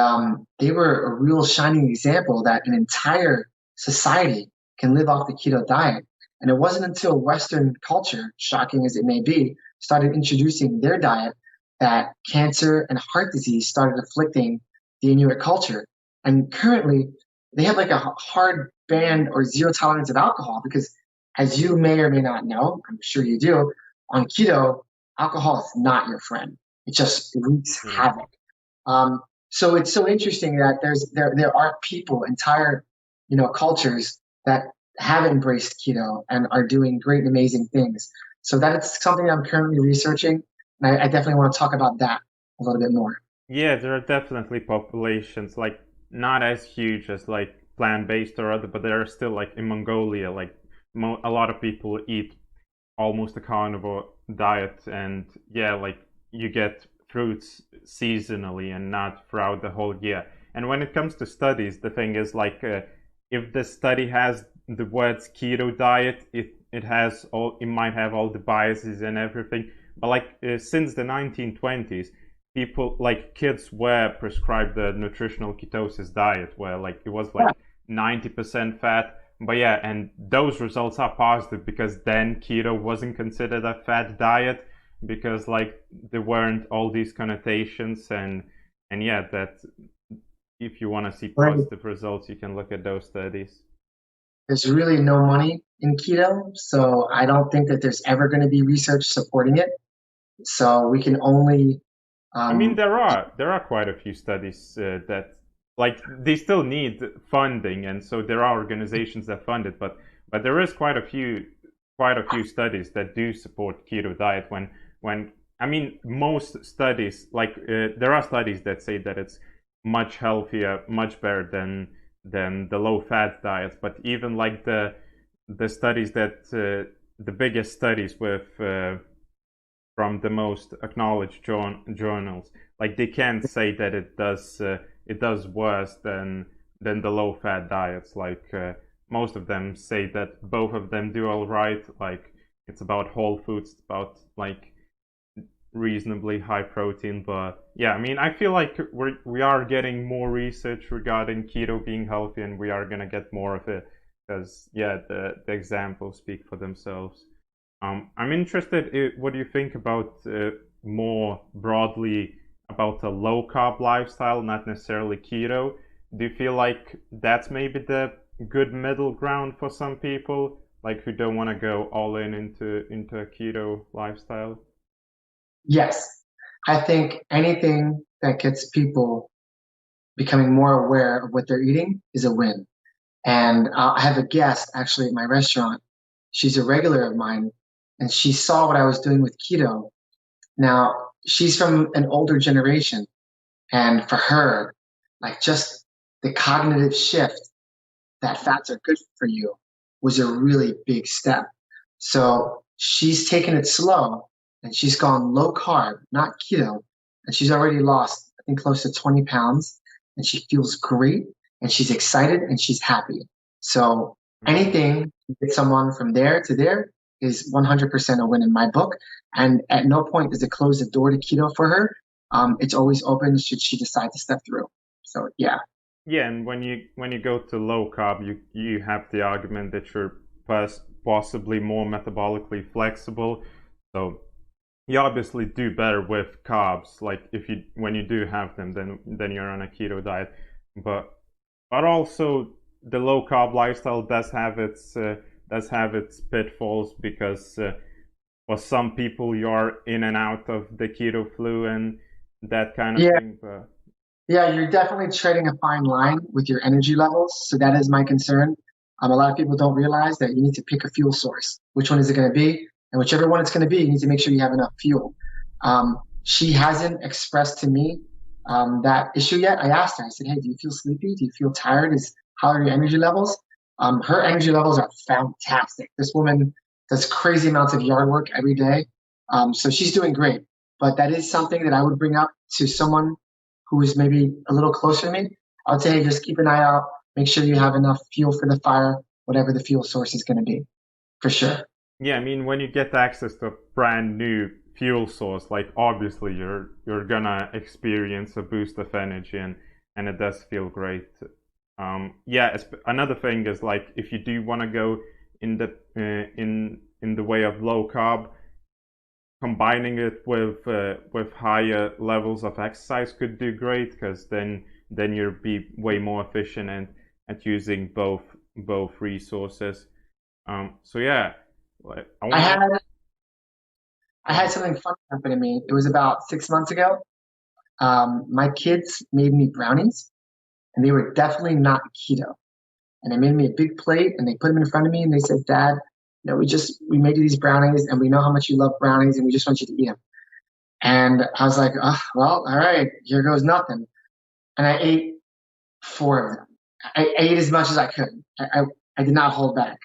they were a real shining example that an entire society can live off the keto diet. And it wasn't until Western culture, shocking as it may be, started introducing their diet that cancer and heart disease started afflicting the Inuit culture. And currently, they have like a hard ban or zero tolerance of alcohol because, as you may or may not know, I'm sure you do, on keto, alcohol is not your friend. It just wreaks Yeah. havoc. Um, so it's so interesting that there are people, entire cultures that have embraced keto and are doing great, amazing things. So that is something I'm currently researching, and I definitely want to talk about that a little bit more. Yeah, there are definitely populations like not as huge as like plant-based or other, but there are still like in Mongolia, like a lot of people eat almost a carnivore diet, and yeah, like you get fruits seasonally and not throughout the whole year. And when it comes to studies, the thing is like if the study has the words keto diet, it might have all the biases and everything. But like since the 1920s, people like kids were prescribed the nutritional ketosis diet, where like it was like 90% fat. But yeah, and those results are positive because then keto wasn't considered a fat diet because like there weren't all these connotations, and yeah, that if you want to see Right. positive results, you can look at those studies. There's really no money in keto, so I don't think that there's ever going to be research supporting it. So we can only, I mean, um, there are quite a few studies that like they still need funding, and so there are organizations that fund it, but there is quite a few studies that do support keto diet. When I mean most studies like there are studies that say that it's much healthier, much better than the low fat diets, but even like the studies that the biggest studies with from the most acknowledged journals. Like they can't say that it does worse than the low fat diets. Like most of them say that both of them do all right. Like it's about whole foods, it's about like reasonably high protein. But yeah, I mean, I feel like we are getting more research regarding keto being healthy, and we are gonna get more of it because yeah, the examples speak for themselves. I'm interested in what do you think about more broadly about a low carb lifestyle, not necessarily keto. Do you feel like that's maybe the good middle ground for some people, like who don't want to go all in into a keto lifestyle? yes, I think anything that gets people becoming more aware of what they're eating is a win. And I have a guest actually at my restaurant. She's a regular of mine, and she saw what I was doing with keto. Now, she's from an older generation, and for her, like just the cognitive shift that fats are good for you was a really big step. So she's taken it slow and she's gone low carb, not keto. And she's already lost, I think, close to 20 pounds. And she feels great and she's excited and she's happy. So Mm. anything to get someone from there to there is 100% a win in my book. And at no point does it close the door to keto for her. It's always open should she decide to step through. So, yeah. Yeah, and when you go to low carb, you have the argument that you're possibly more metabolically flexible, so you obviously do better with carbs. Like if you when you do have them, then you're on a keto diet. But also the low carb lifestyle does have its pitfalls because for some people you're in and out of the keto flu and that kind of Yeah. thing. But Yeah, you're definitely treading a fine line with your energy levels. So that is my concern. A lot of people don't realize that you need to pick a fuel source. Which one is it going to be? And whichever one it's going to be, you need to make sure you have enough fuel. She hasn't expressed to me that issue yet. I asked her, I said, hey, do you feel sleepy? Do you feel tired? How are your energy levels? Her energy levels are fantastic. This woman does crazy amounts of yard work every day. So she's doing great. But that is something that I would bring up to someone who is maybe a little closer to me. I would say, hey, just keep an eye out. Make sure you have enough fuel for the fire. whatever the fuel source is going to be, for sure. Yeah, I mean, when you get access to a brand new fuel source, like obviously you're gonna experience a boost of energy, and it does feel great. Yeah, another thing is like if you do want to go in the in the way of low carb, combining it with higher levels of exercise could do great because then you'll be way more efficient and at using both resources. So yeah, I I want had to. I had something funny happen to me. It was about 6 months ago. My kids made me brownies, and they were definitely not keto. And they made me a big plate, and they put them in front of me, and they said, "Dad, we made you these brownies, and we know how much you love brownies, and we just want you to eat them." And I was like, "Oh, well, all right, here goes nothing." And I ate four of them. I ate as much as I could. I did not hold back.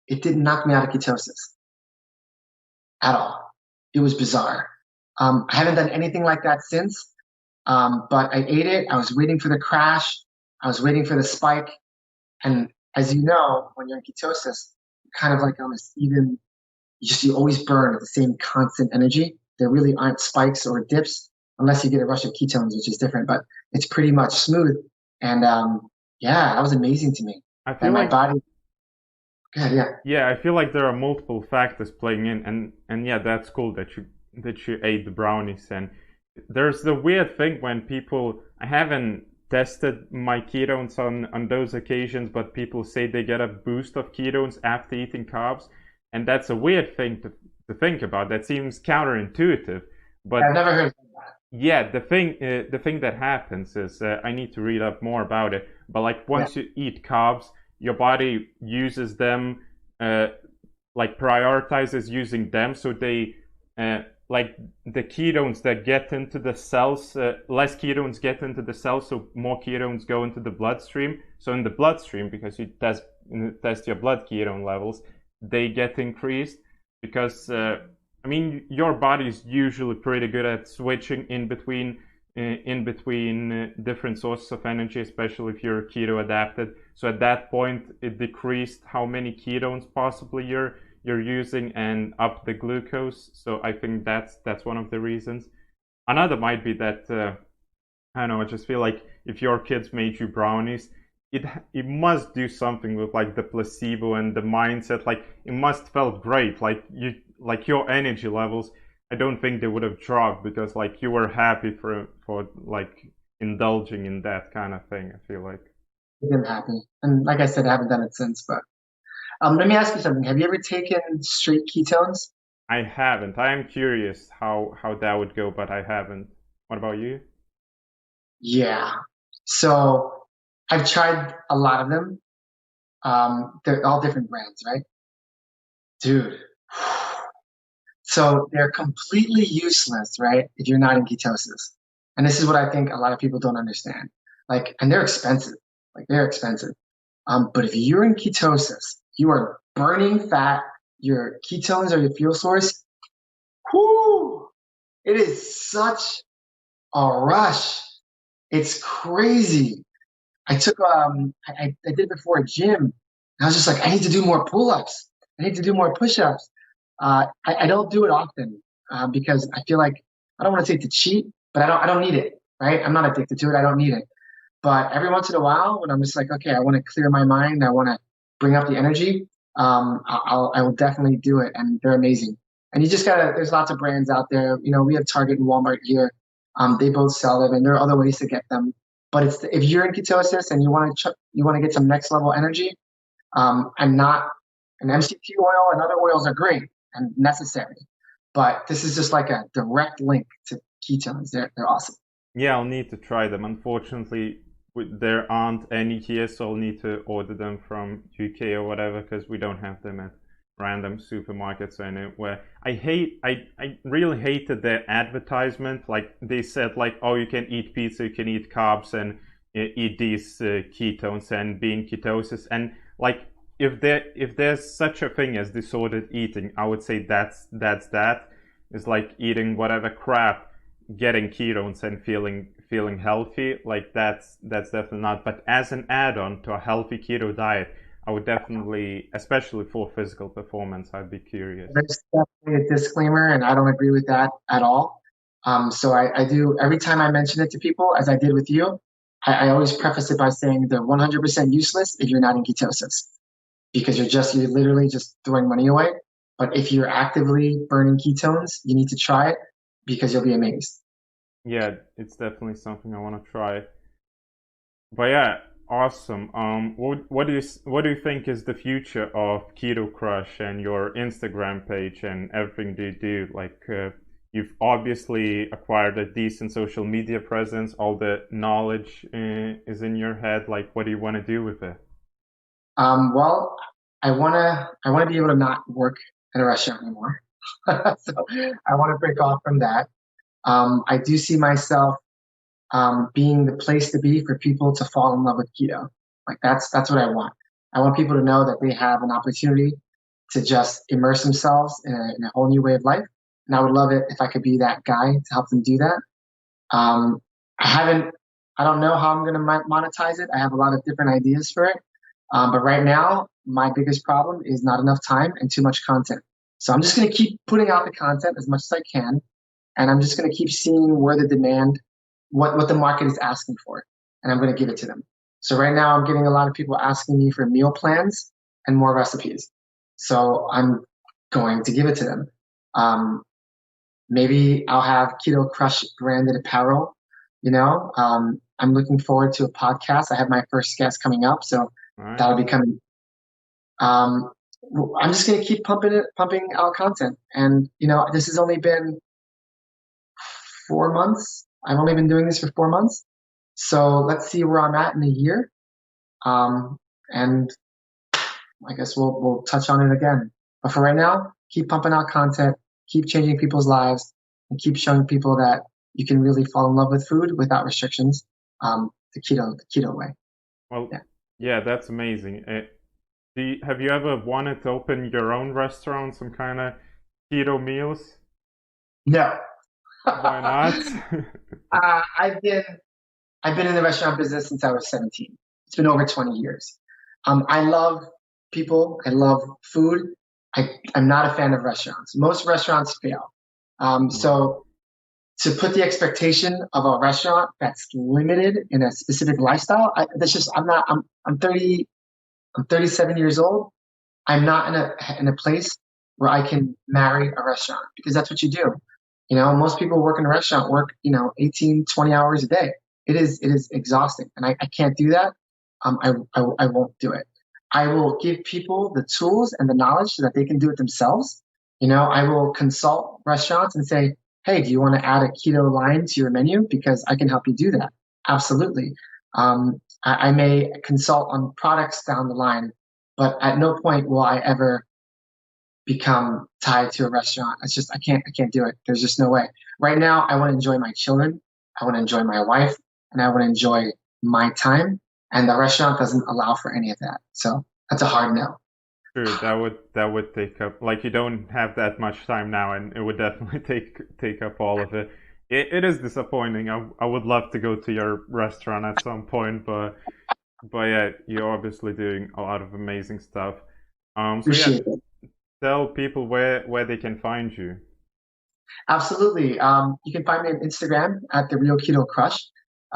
It didn't knock me out of ketosis at all. It was bizarre. I haven't done anything like that since. But I ate it. I was waiting for the crash. I was waiting for the spike. And as you know, when you're in ketosis, you're kind of like on this even, you always burn at the same constant energy. There really aren't spikes or dips unless you get a rush of ketones, which is different, but it's pretty much smooth. And yeah, that was amazing to me. I That feel my like body, good, yeah. yeah, I feel like there are multiple factors playing in, and yeah, that's cool that you ate the brownies. And there's the weird thing when people, I haven't tested my ketones on those occasions, but people say they get a boost of ketones after eating carbs, and that's a weird thing to think about. That seems counterintuitive, I've but never heard of yeah, the thing that happens is I need to read up more about it. But like that. once you eat carbs, your body uses them, uh, like prioritizes using them, so they like the ketones that get into the cells, less ketones get into the cells, so more ketones go into the bloodstream. So in the bloodstream, because you test your blood ketone levels, they get increased because I mean, your body is usually pretty good at switching in between different sources of energy, especially if you're keto adapted. So at that point, it decreased how many ketones possibly you're using and up the glucose. So I think that's one of the reasons. Another might be that I don't know. I just feel like if your kids made you brownies, it it must do something with like the placebo and the mindset. Like it must felt great. Like your energy levels. I don't think they would have dropped because like you were happy for like indulging in that kind of thing. I feel like It didn't happen. And like I said, I haven't done it since. But let me ask you something. Have you ever taken straight ketones? I haven't. I am curious how that would go, but I haven't. What about you? Yeah. So I've tried a lot of them. They're all different brands, right? Dude. So they're completely useless, right? If you're not in ketosis. And this is what I think a lot of people don't understand. Like, and they're expensive. Like they're expensive. But if you're in ketosis, you are burning fat, your ketones are your fuel source. Whoo! It is such a rush. It's crazy. I did it before a gym. I was just like, I need to do more pull-ups. I need to do more push-ups. I don't do it often because I feel like I don't want to say to cheat, but I don't need it, right? I'm not addicted to it. I don't need it. But every once in a while, when I'm just like, okay, I want to clear my mind, I want to bring up the energy, I will definitely do it, and they're amazing. And you just gotta. There's lots of brands out there. We have Target and Walmart here. They both sell them, and there are other ways to get them. But if you're in ketosis and you want to get some next level energy, and not an MCT oil and other oils are great and necessary, but this is just like a direct link to ketones. They're awesome. Yeah, I'll need to try them. Unfortunately, there aren't any here, so I'll need to order them from UK or whatever because we don't have them at random supermarkets anywhere. I really hated their advertisement. Like they said, like, oh, you can eat pizza, you can eat carbs, and eat these ketones and be in ketosis. And like, if there's such a thing as disordered eating, I would say that is like eating whatever crap, getting ketones and feeling healthy. Like that's definitely not. But as an add-on to a healthy keto diet, I would definitely, especially for physical performance, I'd be curious. There's definitely a disclaimer, and I don't agree with that at all. So I do every time I mention it to people, as I did with you, I always preface it by saying they're 100% useless if you're not in ketosis, because you're literally just throwing money away. But if you're actively burning ketones, you need to try it because you'll be amazed. Yeah, it's definitely something I want to try. But yeah, awesome. What do you think is the future of Keto Crush and your Instagram page and everything you do? Like, you've obviously acquired a decent social media presence. All the knowledge is in your head. Like, what do you want to do with it? Well, I wanna be able to not work in a restaurant anymore. So I want to break off from that. I do see myself being the place to be for people to fall in love with keto. Like that's what I want. I want people to know that they have an opportunity to just immerse themselves in a whole new way of life. And I would love it if I could be that guy to help them do that. Um, I haven't, I don't know how I'm going to monetize it. I have a lot of different ideas for it. But right now, my biggest problem is not enough time and too much content. So I'm just going to keep putting out the content as much as I can. And I'm just going to keep seeing where the demand, what the market is asking for. And I'm going to give it to them. So right now, I'm getting a lot of people asking me for meal plans and more recipes. So I'm going to give it to them. Um, Maybe I'll have Keto Crush branded apparel. I'm looking forward to a podcast. I have my first guest coming up, so that'll be Nice. coming. Um, I'm just gonna keep pumping out content, and this has only been 4 months. I've only been doing this for 4 months, so let's see where I'm at in a year. Um, and I guess we'll touch on it again. But for right now, keep pumping out content, keep changing people's lives, and keep showing people that you can really fall in love with food without restrictions. The keto way. Well, Yeah. yeah, that's amazing. Have you ever wanted to open your own restaurant, some kind of keto meals? No. Why not? I've been in the restaurant business since I was 17. It's been over 20 years. I love people. I love food. I'm not a fan of restaurants. Most restaurants fail. Yeah. So to put the expectation of a restaurant that's limited in a specific lifestyle, that's just I'm 30. I'm 37 years old. I'm not in a place where I can marry a restaurant because that's what you do. Most people work in a restaurant work 18, 20 hours a day. It is exhausting, and I can't do that. I won't do it. I will give people the tools and the knowledge so that they can do it themselves. I will consult restaurants and say, hey, do you want to add a keto line to your menu? Because I can help you do that. Absolutely. I may consult on products down the line, but at no point will I ever become tied to a restaurant. I can't do it. There's just no way. Right now, I want to enjoy my children. I want to enjoy my wife, and I want to enjoy my time. And the restaurant doesn't allow for any of that. So that's a hard no. True, that would take up, like, you don't have that much time now, and it would definitely take up all of it. It is disappointing. I would love to go to your restaurant at some point, but yeah, you're obviously doing a lot of amazing stuff. So yeah, Appreciate it. tell people where they can find you. Absolutely. You can find me on Instagram at the Real Keto Crush.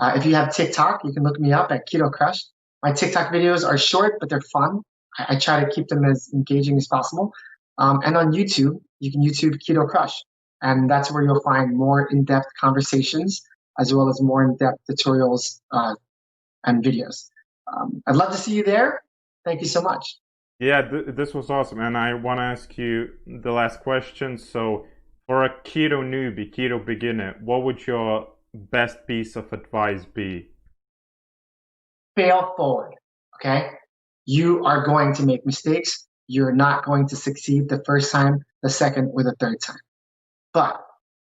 If you have TikTok, you can look me up at Keto Crush. My TikTok videos are short, but they're fun. I try to keep them as engaging as possible. And on YouTube, you can YouTube Keto Crush. And that's where you'll find more in-depth conversations as well as more in-depth tutorials and videos. I'd love to see you there. Thank you so much. Yeah, this was awesome, and I want to ask you the last question. So, for a keto newbie, keto beginner, what would your best piece of advice be? Fail forward. Okay. You are going to make mistakes. You're not going to succeed the first time, the second, or the third time. But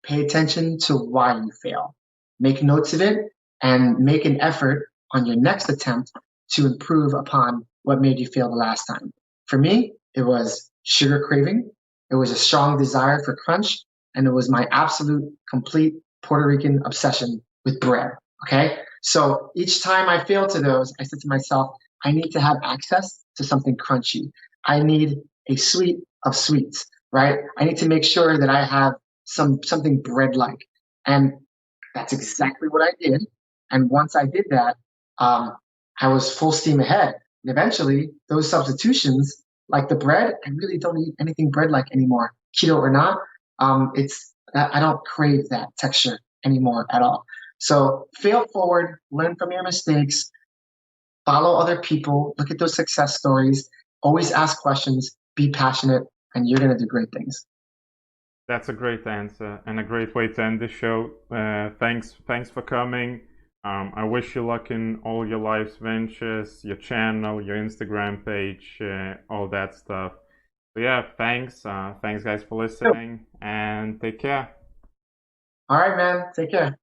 pay attention to why you fail. Make notes of it and make an effort on your next attempt to improve upon what made you fail the last time. For me, it was sugar craving. It was a strong desire for crunch. And it was my absolute complete Puerto Rican obsession with bread. Okay. So each time I failed to those, I said to myself, I need to have access to something crunchy. I need a sweet of sweets, right? I need to make sure that I have something bread-like. And that's exactly what I did. And once I did that, um, I was full steam ahead. And eventually, those substitutions, like the bread, I really don't eat anything bread-like anymore, keto or not. It's I don't crave that texture anymore at all. So fail forward, learn from your mistakes, follow other people, look at those success stories, always ask questions, be passionate, and you're going to do great things. That's a great answer and a great way to end the show. Thanks for coming. I wish you luck in all your life's ventures, your channel, your Instagram page, all that stuff. So yeah, thanks. Thanks guys for listening and take care. All right, man. Take care.